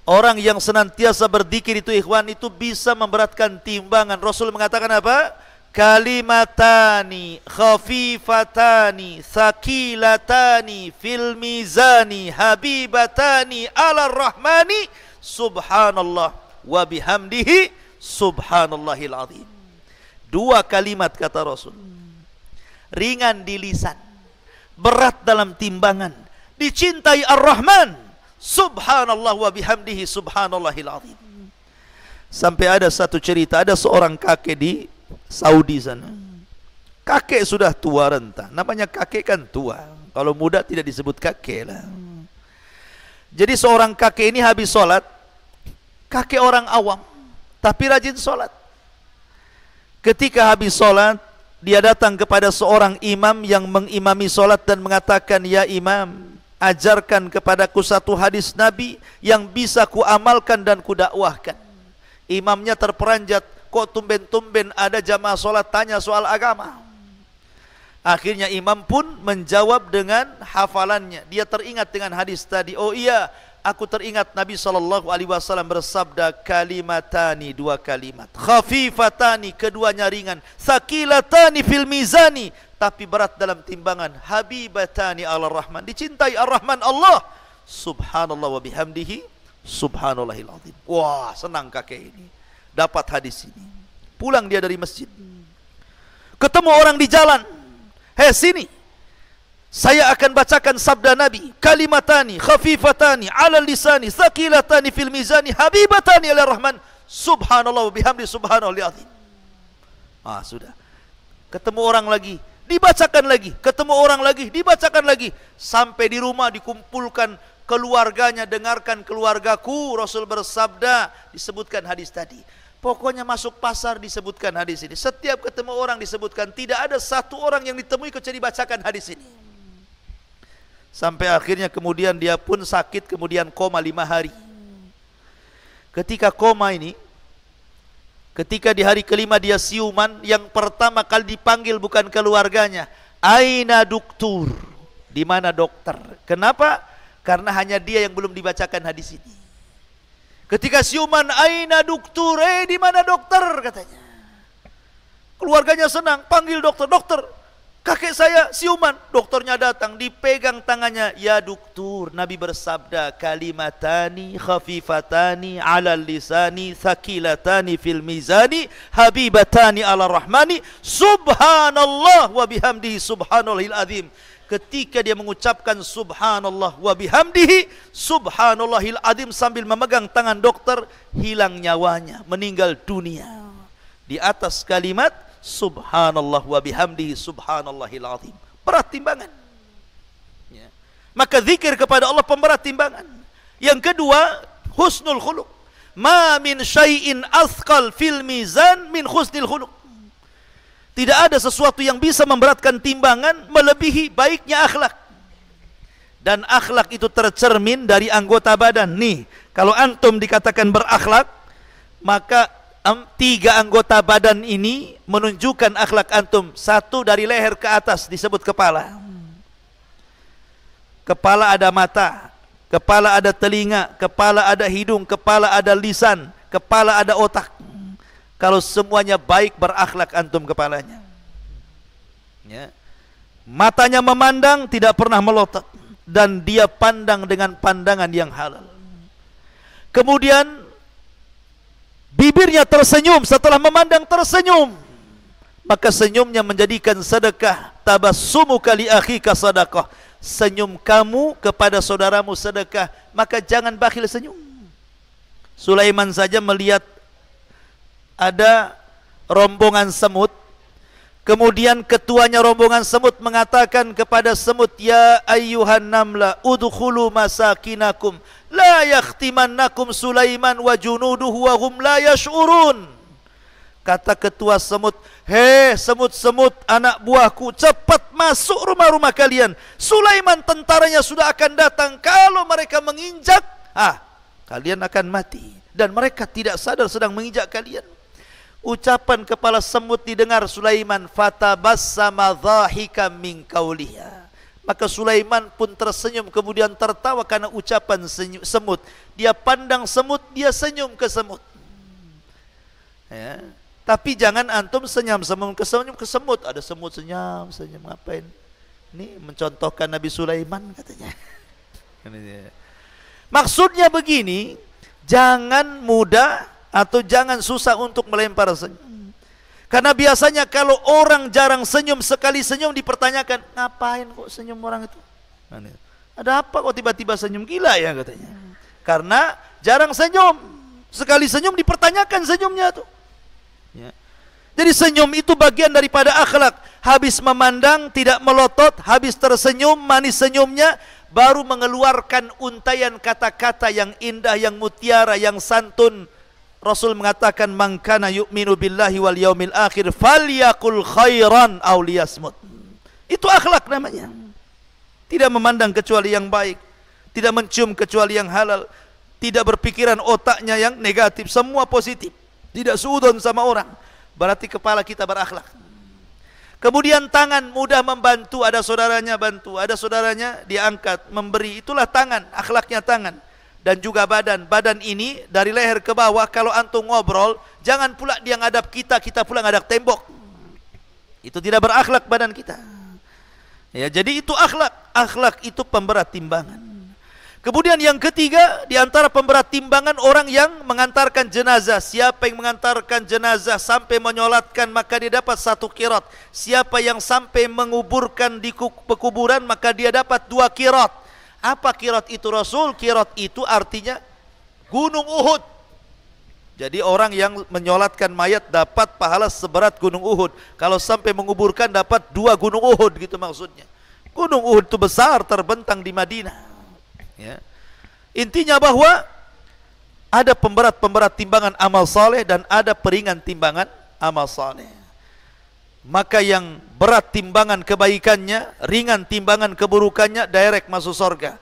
Orang yang senantiasa berzikir itu, ikhwan, itu bisa memberatkan timbangan. Rasul mengatakan apa? Kalimatani khafifatani thaqilatani fil mizani habibatani ala rahmani subhanallah wa bihamdihi subhanallahil azim. 2 kalimat kata Rasul, ringan di lisan, berat dalam timbangan, dicintai Ar-Rahman. Subhanallah wa bihamdihi subhanallahil azim. Sampai ada satu cerita, ada seorang kakek di Saudi sana. Kakek sudah tua renta. Namanya kakek kan tua. Kalau muda tidak disebut kakek lah. Jadi seorang kakek ini habis sholat. Kakek orang awam, tapi rajin sholat. Ketika habis sholat, dia datang kepada seorang imam yang mengimami sholat dan mengatakan, "Ya imam, ajarkan kepadaku satu hadis Nabi yang bisa ku amalkan dan ku dakwahkan." Imamnya terperanjat, kok tumben-tumben ada jamaah sholat tanya soal agama. Akhirnya imam pun menjawab dengan hafalannya. Dia teringat dengan hadis tadi. Oh iya, aku teringat Nabi SAW bersabda, kalimatani, dua kalimat, khafifatani, keduanya ringan, thaqilatani fil mizani, tapi berat dalam timbangan, habibatani ala rahman, dicintai ar-Rahman Allah. Subhanallah wa bihamdihi subhanallahil azim. Wah, senang kakek ini dapat hadis ini. Pulang dia dari masjid, ketemu orang di jalan. Hei sini, saya akan bacakan sabda Nabi, kalimatani khafifatani ala lisani, thaqilatani fil mizani, habibatani ala rahman, subhanallah wa bihamdi subhanallahil azim. Ah, sudah. Ketemu orang lagi, dibacakan lagi. Ketemu orang lagi, dibacakan lagi. Sampai di rumah dikumpulkan keluarganya, dengarkan keluargaku, Rasul bersabda, disebutkan hadis tadi. Pokoknya masuk pasar disebutkan hadis ini. Setiap ketemu orang disebutkan. Tidak ada satu orang yang ditemui kecuali dibacakan hadis ini. Sampai akhirnya kemudian dia pun sakit, kemudian koma 5 hari. Ketika koma ini, ketika di hari kelima dia siuman, yang pertama kali dipanggil bukan keluarganya. Aina doktur? Di mana dokter? Kenapa? Karena hanya dia yang belum dibacakan hadis ini. Ketika siuman, aina doktur? Di mana dokter? Katanya. Keluarganya senang, panggil dokter. Dokter, kakek saya siuman. Dokternya datang, dipegang tangannya. Ya dokter, Nabi bersabda, kalimatani khafifatani ala lisani, thaqilatani fil mizani, habibatani ala rahmani, subhanallah wa bihamdihi subhanallahil azim. Ketika dia mengucapkan subhanallah wa bihamdihi subhanallahil azim sambil memegang tangan dokter, hilang nyawanya, meninggal dunia. Di atas kalimat subhanallah wa bihamdihi subhanallahil azim. Berat timbangan. Ya. Maka zikir kepada Allah pemberat timbangan. Yang kedua, husnul khuluq. Ma min syai'in athqal fil mizan min husnil khuluq. Tidak ada sesuatu yang bisa memberatkan timbangan melebihi baiknya akhlak. Dan akhlak itu tercermin dari anggota badan. Nih, kalau antum dikatakan berakhlak, maka 3 anggota badan ini menunjukkan akhlak antum. 1 dari leher ke atas disebut kepala. Kepala ada mata, kepala ada telinga, kepala ada hidung, kepala ada lisan, kepala ada otak. Kalau semuanya baik, berakhlak antum kepalanya. Ya. Matanya memandang, tidak pernah melotot. Dan dia pandang dengan pandangan yang halal. Kemudian bibirnya tersenyum, setelah memandang tersenyum. Maka senyumnya menjadikan sedekah. Tabassumuka li akhika sadaqah. Senyum kamu kepada saudaramu sedekah. Maka jangan bakhil senyum. Sulaiman saja melihat ada rombongan semut, kemudian ketuanya rombongan semut mengatakan kepada semut, ya ayyuhan namla udkhulu masakinakum la yakhtimannakum Sulaiman wa junuduhu wa hum la yash'urun. Kata ketua semut, hei semut-semut anak buahku, cepat masuk rumah-rumah kalian, Sulaiman tentaranya sudah akan datang. Kalau mereka menginjak, kalian akan mati. Dan mereka tidak sadar sedang menginjak kalian. Ucapan kepala semut didengar Sulaiman, fatabassama dhahika min qauliha. Maka Sulaiman pun tersenyum, kemudian tertawa karena ucapan semut. Dia pandang semut, dia senyum ke semut. Ya. Tapi jangan antum senyum ke semut. Ada semut senyum ngapain? Ini mencontohkan Nabi Sulaiman katanya. Maksudnya begini, jangan mudah atau jangan susah untuk melempar senyum. Karena biasanya kalau orang jarang senyum, sekali senyum dipertanyakan, ngapain kok senyum orang itu? Ada apa kok tiba-tiba senyum? Gila ya katanya. Karena jarang senyum, sekali senyum dipertanyakan senyumnya tuh. Ya. Jadi senyum itu bagian daripada akhlak. Habis memandang tidak melotot, habis tersenyum manis senyumnya, baru mengeluarkan untayan kata-kata yang indah, yang mutiara, yang santun. Rasul mengatakan, man kana yu'minu billahi wal yaumil akhir falyaqul khairan aw liyasmut. Itu akhlak namanya. Tidak memandang kecuali yang baik, tidak mencium kecuali yang halal, tidak berpikiran otaknya yang negatif, semua positif, tidak suudon sama orang. Berarti kepala kita berakhlak. Kemudian tangan mudah membantu, ada saudaranya bantu, ada saudaranya diangkat, memberi. Itulah tangan, akhlaknya tangan. Dan juga badan. Badan ini dari leher ke bawah, kalau antum ngobrol, jangan pula dia ngadap kita, kita pula ngadap tembok. Itu tidak berakhlak badan kita. Ya, jadi itu akhlak. Akhlak itu pemberat timbangan. Kemudian yang ketiga, di antara pemberat timbangan orang yang mengantarkan jenazah. Siapa yang mengantarkan jenazah sampai menyolatkan, maka dia dapat 1 qirat. Siapa yang sampai menguburkan di pekuburan, maka dia dapat 2 qirat. Apa qirat itu Rasul? Qirat itu artinya gunung Uhud. Jadi orang yang menyolatkan mayat dapat pahala seberat gunung Uhud. Kalau sampai menguburkan dapat 2 gunung Uhud, gitu maksudnya. Gunung Uhud itu besar, terbentang di Madinah. Ya. Intinya bahwa ada pemberat-pemberat timbangan amal saleh dan ada peringan timbangan amal saleh. Maka yang berat timbangan kebaikannya, ringan timbangan keburukannya, direct masuk surga.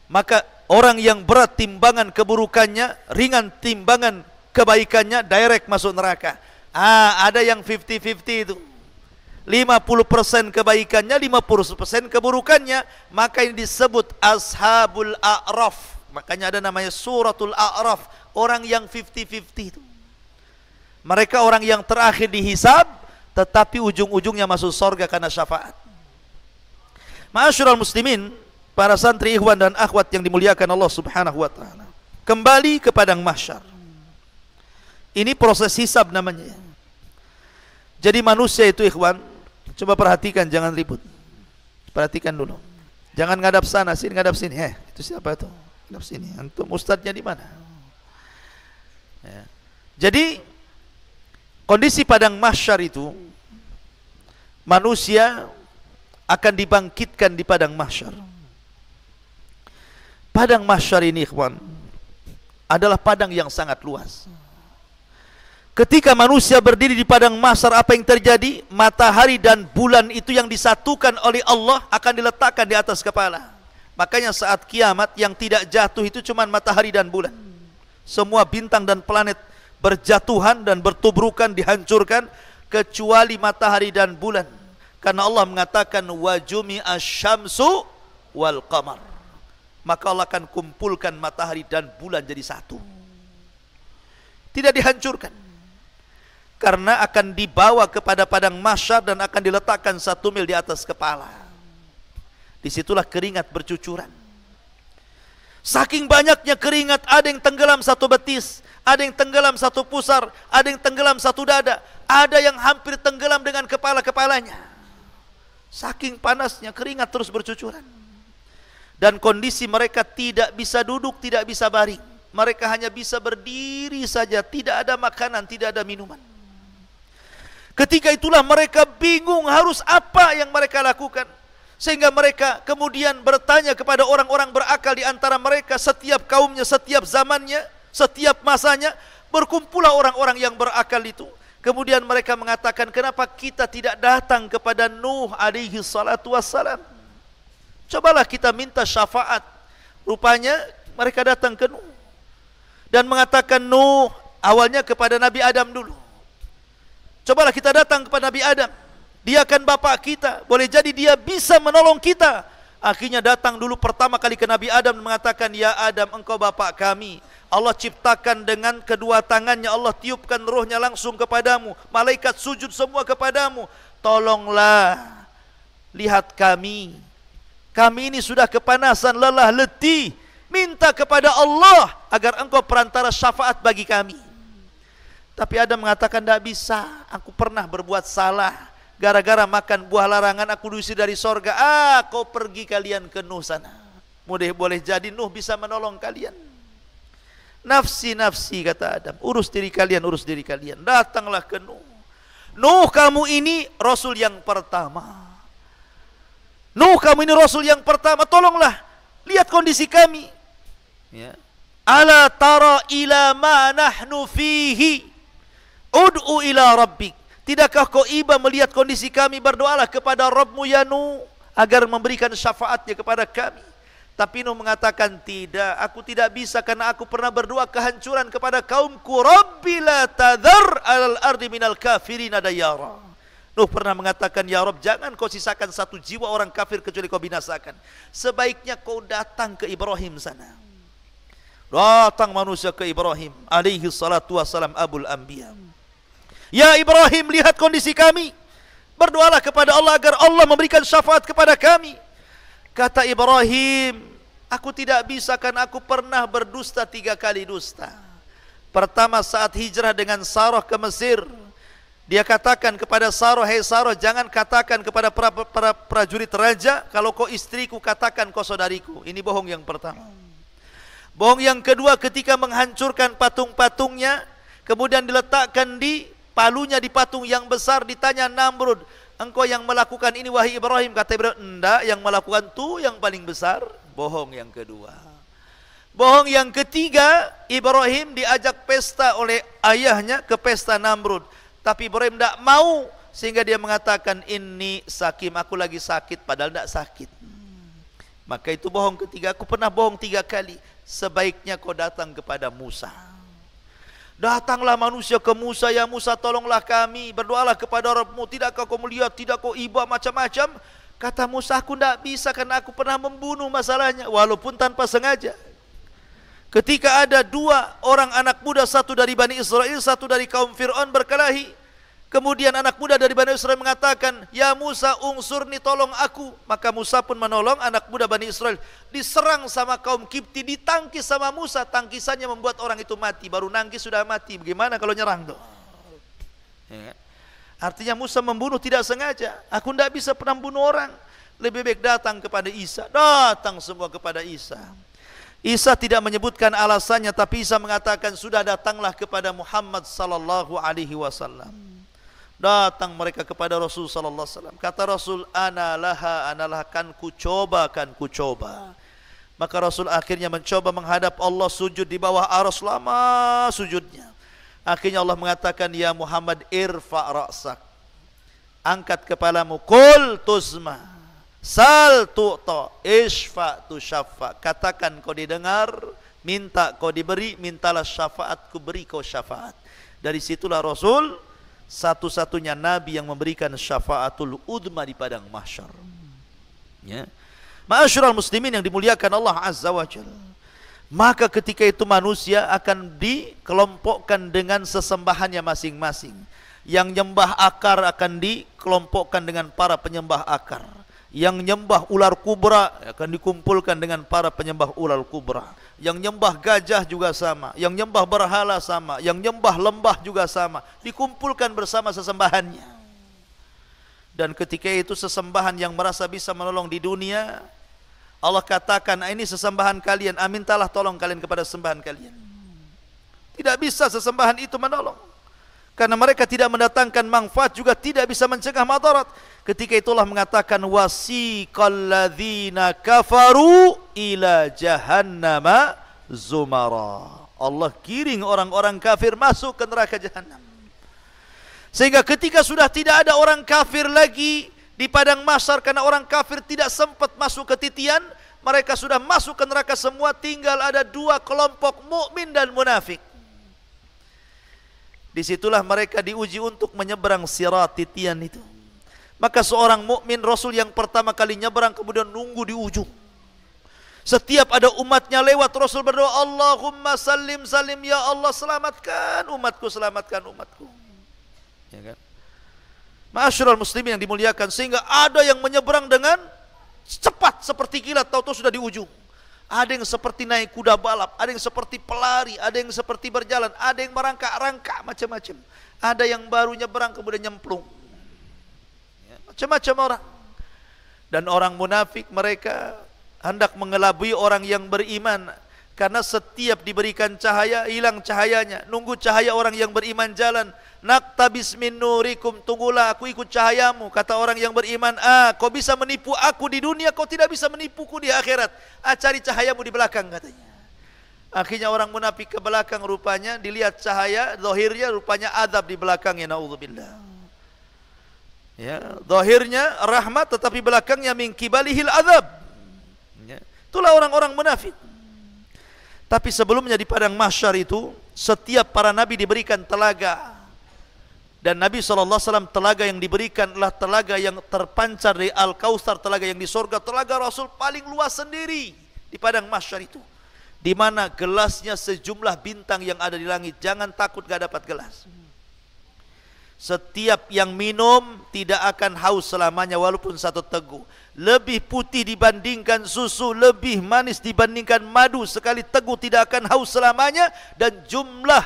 Maka orang yang berat timbangan keburukannya, ringan timbangan kebaikannya, direct masuk neraka. Ada yang 50-50 itu. 50% kebaikannya, 50% keburukannya. Maka ini disebut Ashabul A'raf. Makanya ada namanya Suratul A'raf. Orang yang 50-50 itu. Mereka orang yang terakhir dihisab, tetapi ujung-ujungnya masuk surga karena syafaat. Ma'asyiral muslimin, para santri, ikhwan dan akhwat yang dimuliakan Allah Subhanahu wa taala. Kembali ke padang mahsyar. Ini proses hisab namanya. Jadi manusia itu, ikhwan, coba perhatikan, jangan ribut. Perhatikan dulu. Jangan ngadap sana, sini ngadap sini. Itu siapa itu? Ngadap sini. Antum ustadznya di mana? Ya. Jadi kondisi padang mahsyar itu, manusia akan dibangkitkan di padang mahsyar. Padang mahsyar ini, ikhwan, adalah padang yang sangat luas. Ketika manusia berdiri di padang mahsyar, apa yang terjadi? Matahari dan bulan itu yang disatukan oleh Allah akan diletakkan di atas kepala. Makanya saat kiamat yang tidak jatuh itu cuma matahari dan bulan. Semua bintang dan planet berjatuhan dan bertubrukan, dihancurkan, kecuali matahari dan bulan. Karena Allah mengatakan wajumi asyamsu wal qamar. Maka Allah akan kumpulkan matahari dan bulan jadi satu. Tidak dihancurkan. Karena akan dibawa kepada padang mahsyar dan akan diletakkan 1 mil di atas kepala. Disitulah keringat bercucuran. Saking banyaknya keringat, ada yang tenggelam 1 betis, ada yang tenggelam 1 pusar, ada yang tenggelam 1 dada, ada yang hampir tenggelam dengan kepala-kepalanya. Saking panasnya keringat terus bercucuran. Dan kondisi mereka tidak bisa duduk, tidak bisa baring. Mereka hanya bisa berdiri saja, tidak ada makanan, tidak ada minuman. Ketika itulah mereka bingung harus apa yang mereka lakukan. Sehingga mereka kemudian bertanya kepada orang-orang berakal di antara mereka, setiap kaumnya, setiap zamannya, setiap masanya, berkumpullah orang-orang yang berakal itu. Kemudian mereka mengatakan, kenapa kita tidak datang kepada Nuh alaihi salatu wassalam? Cobalah kita minta syafaat. Rupanya mereka datang ke Nuh dan mengatakan, Nuh awalnya kepada Nabi Adam dulu. Cobalah kita datang kepada Nabi Adam. Dia kan bapak kita, boleh jadi dia bisa menolong kita. Akhirnya datang dulu pertama kali ke Nabi Adam dan mengatakan, ya Adam, engkau bapak kami. Allah ciptakan dengan kedua tangannya, Allah tiupkan rohnya langsung kepadamu. Malaikat sujud semua kepadamu. Tolonglah, lihat kami. Kami ini sudah kepanasan, lelah, letih. Minta kepada Allah agar engkau perantara syafaat bagi kami. Tapi Adam mengatakan, tidak bisa. aku pernah berbuat salah. Gara-gara makan buah larangan aku diusir dari sorga. Kau pergi kalian ke Nuh sana. Boleh jadi Nuh bisa menolong kalian. Nafsi, nafsi, kata Adam. Urus diri kalian, urus diri kalian. Datanglah ke Nuh. Nuh, kamu ini Rasul yang pertama. Nuh, kamu ini Rasul yang pertama. Tolonglah, lihat kondisi kami. Ya. Ala tara ila ma nahnu fihi. Ud'u ila rabbik. Tidakkah kau iba melihat kondisi kami? Berdoalah kepada Rabbmu ya Nuh, agar memberikan syafaatnya kepada kami. Tapi Nuh mengatakan, tidak, aku tidak bisa, karena aku pernah berdoa kehancuran kepada kaumku. Rabbi la tadhar alal ardi minal kafirina dayara. Nuh pernah mengatakan, ya Rabb, jangan kau sisakan satu jiwa orang kafir kecuali kau binasakan. Sebaiknya kau datang ke Ibrahim sana. Datang manusia ke Ibrahim alaihi salatu wassalam, abul anbiya. Ya Ibrahim, lihat kondisi kami. Berdoalah kepada Allah agar Allah memberikan syafaat kepada kami. Kata Ibrahim, aku tidak bisa, karena aku pernah berdusta 3 kali dusta. Pertama saat hijrah dengan Sarah ke Mesir. Dia katakan kepada Sarah, hei Sarah, jangan katakan kepada para prajurit raja, kalau kau istriku, katakan kau saudariku. Ini bohong yang pertama. Bohong yang kedua, ketika menghancurkan patung-patungnya, kemudian diletakkan di palunya di patung yang besar, ditanya Namrud, engkau yang melakukan ini wahai Ibrahim? Kata Ibrahim, enggak, yang melakukan itu yang paling besar. Bohong yang kedua. Bohong yang ketiga, Ibrahim diajak pesta oleh ayahnya ke pesta Namrud, tapi Ibrahim tidak mau, sehingga dia mengatakan, ini sakim, aku lagi sakit, padahal tidak sakit. Maka itu bohong ketiga. Aku pernah bohong 3 kali. Sebaiknya kau datang kepada Musa. Datanglah manusia ke Musa, ya Musa, tolonglah kami, berdoalah kepada Rabbmu. Tidakkah kau melihat, tidak kau iba macam-macam? Kata Musa, aku tidak bisa, karena aku pernah membunuh masalahnya, walaupun tanpa sengaja. Ketika ada 2 orang anak muda, satu dari Bani Israel, satu dari kaum Fir'aun berkelahi. Kemudian anak muda dari Bani Israel mengatakan, ya Musa, ungsurni, tolong aku. Maka Musa pun menolong anak muda Bani Israel. Diserang sama kaum Kipti, ditangkis sama Musa. Tangkisannya membuat orang itu mati. Baru nangkis sudah mati. Bagaimana kalau nyerang tuh? Ya. Artinya Musa membunuh tidak sengaja. Aku tidak bisa pernah membunuh orang. Lebih baik datang kepada Isa. Datang semua kepada Isa. Isa tidak menyebutkan alasannya, tapi Isa mengatakan, sudah datanglah kepada Muhammad sallallahu alaihi wasallam. Datang mereka kepada Rasul sallallahu alaihi wasallam. Kata Rasul, ana laha, kan ku coba. Maka Rasul akhirnya mencoba menghadap Allah, sujud di bawah arsy, lama sujudnya. Akhirnya Allah mengatakan, ya Muhammad, irfa' ra'sak, angkat kepalamu, qul tuzma, sal tu'ta, ishfa' tusyaffa, katakan kau didengar, minta kau diberi, mintalah syafaat, ku beri kau syafaat. Dari situlah Rasul satu-satunya Nabi yang memberikan syafaatul udma di padang mahsyar. Ya. Ma'asyiral muslimin yang dimuliakan Allah Azza wa Jalla. Maka ketika itu manusia akan dikelompokkan dengan sesembahannya masing-masing. Yang nyembah akar akan dikelompokkan dengan para penyembah akar. Yang nyembah ular kubra akan dikumpulkan dengan para penyembah ular kubra. Yang nyembah gajah juga sama, yang nyembah berhala sama, yang nyembah lembah juga sama, dikumpulkan bersama sesembahannya. Dan ketika itu sesembahan yang merasa bisa menolong di dunia, Allah katakan, ini sesembahan kalian, amintalah tolong kalian kepada sesembahan kalian. Tidak bisa sesembahan itu menolong, karena mereka tidak mendatangkan manfaat, juga tidak bisa mencegah madarat. Ketika itulah mengatakan, wasiqal ladzina kafaru ila jahannama zumara. Allah giring orang-orang kafir masuk ke neraka jahanam. Sehingga ketika sudah tidak ada orang kafir lagi di padang mahsyar, karena orang kafir tidak sempat masuk ke titian, mereka sudah masuk ke neraka semua, tinggal ada 2 kelompok, mukmin dan munafik. Disitulah mereka diuji untuk menyeberang sirat titian itu. Maka seorang mukmin, Rasul yang pertama kali nyeberang, kemudian nunggu di ujung. Setiap ada umatnya lewat, Rasul berdoa, Allahumma salim salim, ya Allah, selamatkan umatku, selamatkan umatku. Ya kan? Ma'asyiral muslimin yang dimuliakan, sehingga ada yang menyeberang dengan cepat seperti kilat, tahu-tahu sudah di ujung. Ada yang seperti naik kuda balap, ada yang seperti pelari, ada yang seperti berjalan, ada yang merangkak-rangkak, macam-macam. Ada yang baru nyebrang kemudian nyemplung. Ya, macam-macam orang. Dan orang munafik mereka hendak mengelabui orang yang beriman. Karena setiap diberikan cahaya, hilang cahayanya. Nunggu cahaya orang yang beriman jalan. Naktabis min nurikum, tunggulah aku ikut cahayamu. Kata orang yang beriman, kau bisa menipu aku di dunia, kau tidak bisa menipuku di akhirat. Cari cahayamu di belakang, katanya. Akhirnya orang munafik ke belakang, rupanya dilihat cahaya, zahirnya rupanya azab di belakangnya, naudzubillah. Ya, zahirnya rahmat, tetapi belakangnya min kibalihil azab. Ya, itulah orang-orang munafik. Tapi sebelumnya di padang mahsyar itu, setiap para nabi diberikan telaga. Dan Nabi SAW telaga yang diberikan adalah telaga yang terpancar dari Al-Kautsar, telaga yang di sorga, telaga Rasul paling luas sendiri di padang mahsyar itu. Di mana gelasnya sejumlah bintang yang ada di langit. Jangan takut gak dapat gelas. Setiap yang minum tidak akan haus selamanya walaupun satu teguk. Lebih putih dibandingkan susu, lebih manis dibandingkan madu. Sekali teguk tidak akan haus selamanya. Dan jumlah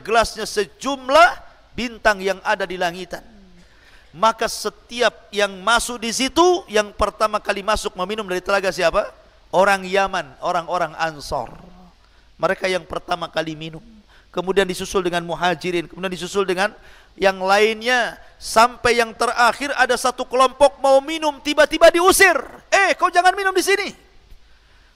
gelasnya sejumlah bintang yang ada di langitan. Maka setiap yang masuk di situ, yang pertama kali masuk meminum dari telaga siapa? Orang Yaman, orang-orang Ansor. Mereka yang pertama kali minum. Kemudian disusul dengan Muhajirin, kemudian disusul dengan yang lainnya, sampai yang terakhir ada satu kelompok mau minum, tiba-tiba diusir. Kau jangan minum di sini.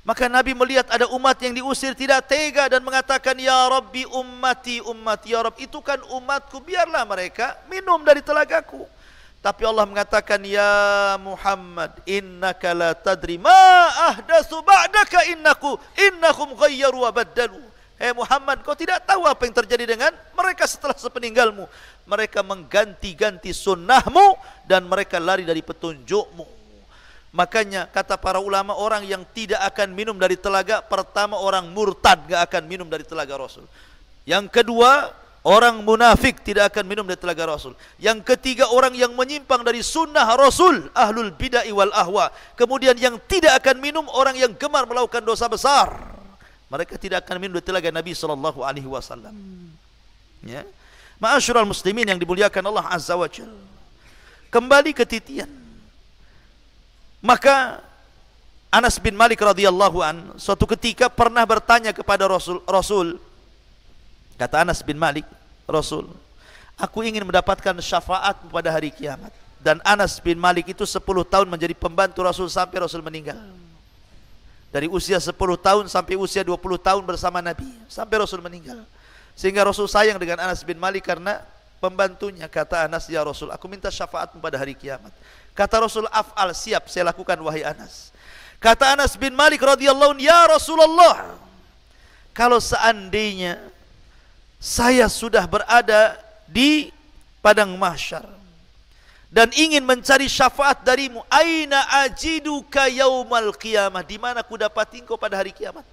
Maka Nabi melihat ada umat yang diusir, tidak tega dan mengatakan, Ya Rabbi ummati, ummati, Ya Rabb, itu kan umatku, biarlah mereka minum dari telagaku. Tapi Allah mengatakan, Ya Muhammad, innaka la tadri ma ahdatsu ba'daka innahum ghayyaru wa baddalu. Muhammad, kau tidak tahu apa yang terjadi dengan mereka setelah sepeninggalmu. Mereka mengganti-ganti sunnahmu dan mereka lari dari petunjukmu. Makanya kata para ulama, orang yang tidak akan minum dari telaga, pertama orang murtad gak akan minum dari telaga Rasul. Yang kedua, orang munafik tidak akan minum dari telaga Rasul. Yang ketiga, orang yang menyimpang dari sunnah Rasul, ahlul bid'ah wal ahwa. Kemudian yang tidak akan minum, orang yang gemar melakukan dosa besar. Mereka tidak akan minum dari telaga Nabi SAW. Ya. Ma'asyiral muslimin yang dimuliakan Allah Azza wa Jalla. Kembali ke titian. Maka Anas bin Malik radhiyallahu an suatu ketika pernah bertanya kepada Rasul. Kata Anas bin Malik, Rasul, aku ingin mendapatkan syafaat pada hari kiamat. Dan Anas bin Malik itu 10 tahun menjadi pembantu Rasul sampai Rasul meninggal. Dari usia 10 tahun sampai usia 20 tahun bersama Nabi, sampai Rasul meninggal. Sehingga Rasul sayang dengan Anas bin Malik karena pembantunya. Kata Anas, ya Rasul, aku minta syafaat pada hari kiamat. Kata Rasul, af'al, siap, saya lakukan wahai Anas. Kata Anas bin Malik radhiyallahu anhu, ya Rasulullah, kalau seandainya saya sudah berada di padang mahsyar dan ingin mencari syafaat darimu, aina ajiduka yaumal qiyamah, di mana aku dapati engkau pada hari kiamat?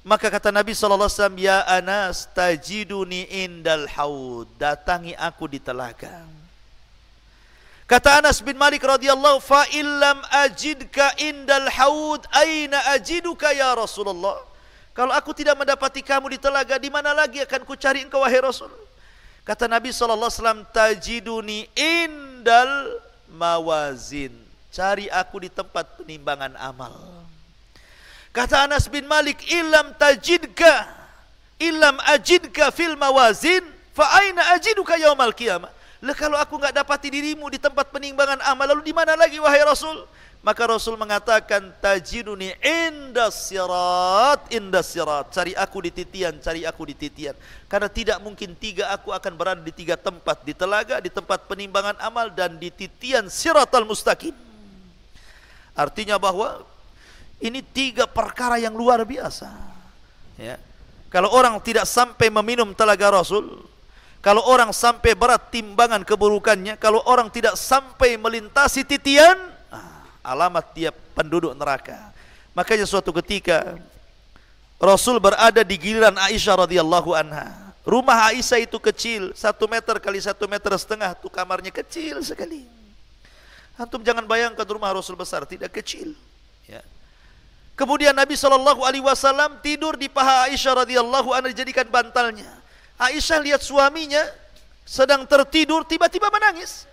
Maka kata Nabi SAW, ya Anas, tajiduni indal haud, datangi aku di telaga. Kata Anas bin Malik radhiyallahu, fa illam ajidka indal haud aina ajiduka ya Rasulullah. Kalau aku tidak mendapati kamu di telaga, di mana lagi akan ku cari engkau wahai Rasul? Kata Nabi SAW, tajiduni indal mawazin, cari aku di tempat penimbangan amal. Kata Anas bin Malik, illam ajidka fil mawazin fa aina ajiduka yaumal qiyamah. Lah kalau aku enggak dapati dirimu di tempat penimbangan amal, lalu di mana lagi wahai Rasul? Maka Rasul mengatakan, tajiduni indas sirat, cari aku di titian, cari aku di titian. Karena tidak mungkin tiga aku akan berada di tiga tempat, di telaga, di tempat penimbangan amal, dan di titian siratal mustaqim. Artinya bahwa ini tiga perkara yang luar biasa. Ya. Kalau orang tidak sampai meminum telaga Rasul, kalau orang sampai berat timbangan keburukannya, kalau orang tidak sampai melintasi titian, alamat dia penduduk neraka. Makanya suatu ketika Rasul berada di giliran Aisyah radhiyallahu anha. Rumah Aisyah itu kecil, 1 meter kali 1,5 meter, itu kamarnya kecil sekali. Antum jangan bayangkan rumah Rasul besar, tidak kecil. Ya. Kemudian Nabi SAW tidur di paha Aisyah radhiyallahu anha dijadikan bantalnya. Aisyah lihat suaminya sedang tertidur, tiba-tiba menangis.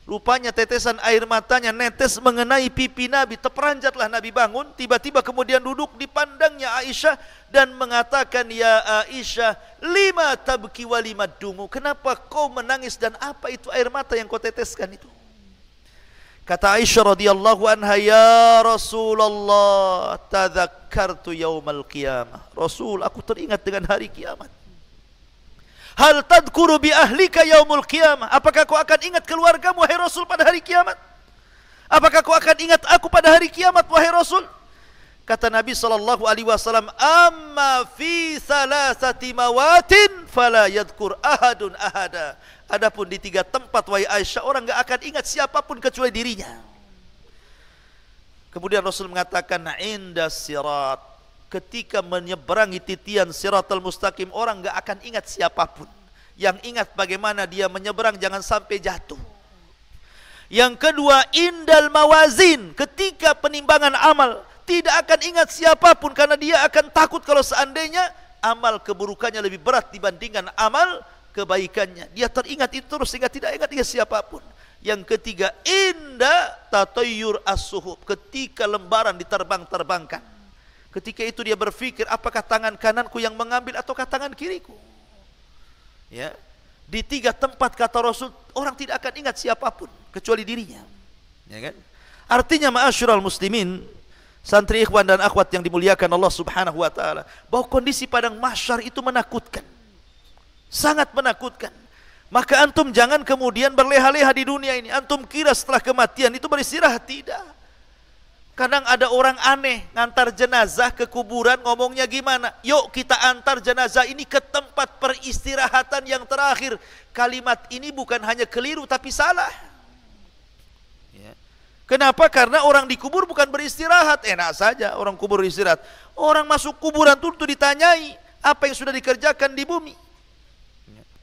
Rupanya tetesan air matanya netes mengenai pipi Nabi. Terperanjatlah Nabi bangun, tiba-tiba kemudian duduk di pandangnya Aisyah dan mengatakan, "Ya Aisyah, lima tabki wa lima dumu." Kenapa kau menangis dan apa itu air mata yang kau teteskan itu? Kata Aisyah radhiyallahu anha, "Ya Rasulullah, tadzakartu yaumal qiyamah." Rasul, aku teringat dengan hari kiamat. Hal tadhkuru bi ahlika yaumul qiyamah? Apakah kau akan ingat keluargamu wahai Rasul pada hari kiamat? Apakah kau akan ingat aku pada hari kiamat wahai Rasul? Kata Nabi SAW, "Amma fi thalathati mawatin fala yadhkur ahadun ahada." Adapun di 3 tempat wahai Aisyah, orang enggak akan ingat siapapun kecuali dirinya. Kemudian Rasul mengatakan, "Inda sirat." Ketika menyeberangi titian Siratal Mustaqim, orang enggak akan ingat siapapun. Yang ingat bagaimana dia menyeberang, jangan sampai jatuh. Yang kedua, indal mawazin. Ketika penimbangan amal, tidak akan ingat siapapun karena dia akan takut kalau seandainya amal keburukannya lebih berat dibandingkan amal kebaikannya. Dia teringat itu terus sehingga tidak ingat siapapun. Yang ketiga, inda tatayyur as-suhub. Ketika lembaran diterbang-terbangkan. Ketika itu dia berpikir, apakah tangan kananku yang mengambil ataukah tangan kiriku? Ya. Di 3 tempat kata Rasul, orang tidak akan ingat siapapun kecuali dirinya. Ya kan? Artinya ma'asyiral muslimin, santri ikhwan dan akhwat yang dimuliakan Allah Subhanahu wa taala, bahwa kondisi padang mahsyar itu menakutkan. Sangat menakutkan. Maka antum jangan kemudian berleha-leha di dunia ini. Antum kira setelah kematian itu beristirahat, tidak. Kadang ada orang aneh ngantar jenazah ke kuburan, ngomongnya gimana? Yuk kita antar jenazah ini ke tempat peristirahatan yang terakhir. Kalimat ini bukan hanya keliru tapi salah. Ya. Kenapa? Karena orang dikubur bukan beristirahat. Enak saja orang kubur istirahat. Orang masuk kuburan itu untuk ditanyai apa yang sudah dikerjakan di bumi.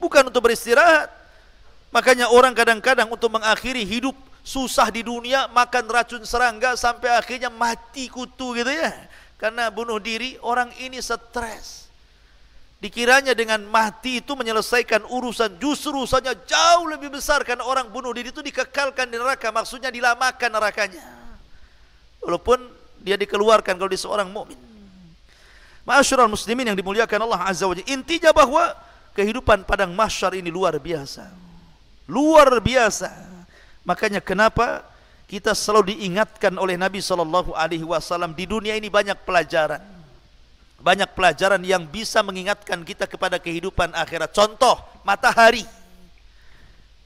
Bukan untuk beristirahat. Makanya orang kadang-kadang untuk mengakhiri hidup susah di dunia, makan racun serangga sampai akhirnya mati kutu gitu ya. Karena bunuh diri, orang ini stres. Dikiranya dengan mati itu menyelesaikan urusan, justru urusannya jauh lebih besar karena orang bunuh diri itu dikekalkan di neraka, maksudnya dilamakan nerakanya. Walaupun dia dikeluarkan kalau dia seorang mukmin. Ma'asyiral muslimin yang dimuliakan Allah Azza wa Jalla, intinya bahwa kehidupan padang mahsyar ini luar biasa. Luar biasa. Makanya kenapa kita selalu diingatkan oleh Nabi SAW, di dunia ini banyak pelajaran. Banyak pelajaran yang bisa mengingatkan kita kepada kehidupan akhirat. Contoh, matahari.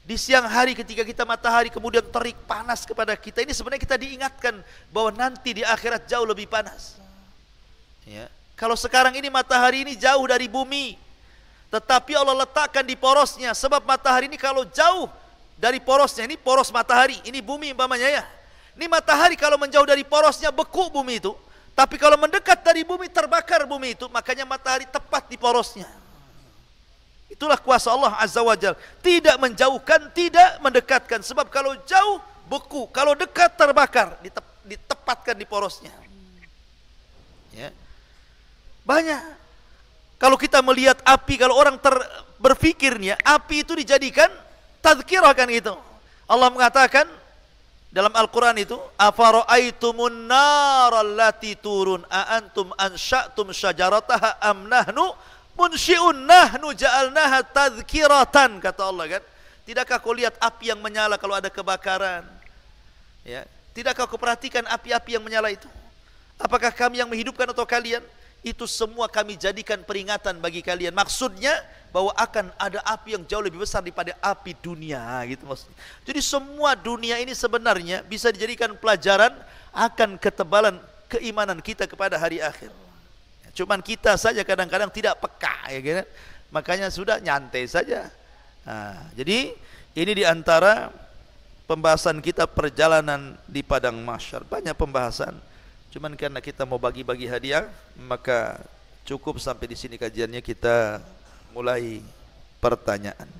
Di siang hari ketika kita matahari kemudian terik panas kepada kita, ini sebenarnya kita diingatkan bahwa nanti di akhirat jauh lebih panas. Ya. Kalau sekarang ini matahari ini jauh dari bumi, tetapi Allah letakkan di porosnya. Sebab matahari ini kalau jauh dari porosnya, ini poros matahari, ini bumi umpamanya ya. Ini matahari kalau menjauh dari porosnya beku bumi itu, tapi kalau mendekat dari bumi terbakar bumi itu. Makanya matahari tepat di porosnya. Itulah kuasa Allah Azza wa Jalla. Tidak menjauhkan, tidak mendekatkan. Sebab kalau jauh beku, kalau dekat terbakar, ditempatkan di porosnya. Ya. Banyak. Kalau kita melihat api, kalau orang berpikirnya api itu dijadikan tadzkirah kan gitu. Allah mengatakan dalam Al-Quran itu, afara'aitumun naral lati turun a'antum ansha'tum syajarataha am nahnu munsyi'un nahnu ja'alnaha tadzkiratan, kata Allah kan. Tidakkah kau lihat api yang menyala kalau ada kebakaran? Ya, tidakkah kau perhatikan api-api yang menyala itu? Apakah kami yang menghidupkan atau kalian? Itu semua kami jadikan peringatan bagi kalian. Maksudnya bahwa akan ada api yang jauh lebih besar daripada api dunia, gitu maksudnya. Jadi semua dunia ini sebenarnya bisa dijadikan pelajaran akan ketebalan keimanan kita kepada hari akhir. Cuman kita saja kadang-kadang tidak peka, ya kan? Makanya sudah nyantai saja. Nah, jadi ini diantara pembahasan kita perjalanan di padang mahsyar. Banyak pembahasan. Cuman karena kita mau bagi-bagi hadiah, maka cukup sampai di sini kajiannya. Kita mulai pertanyaan.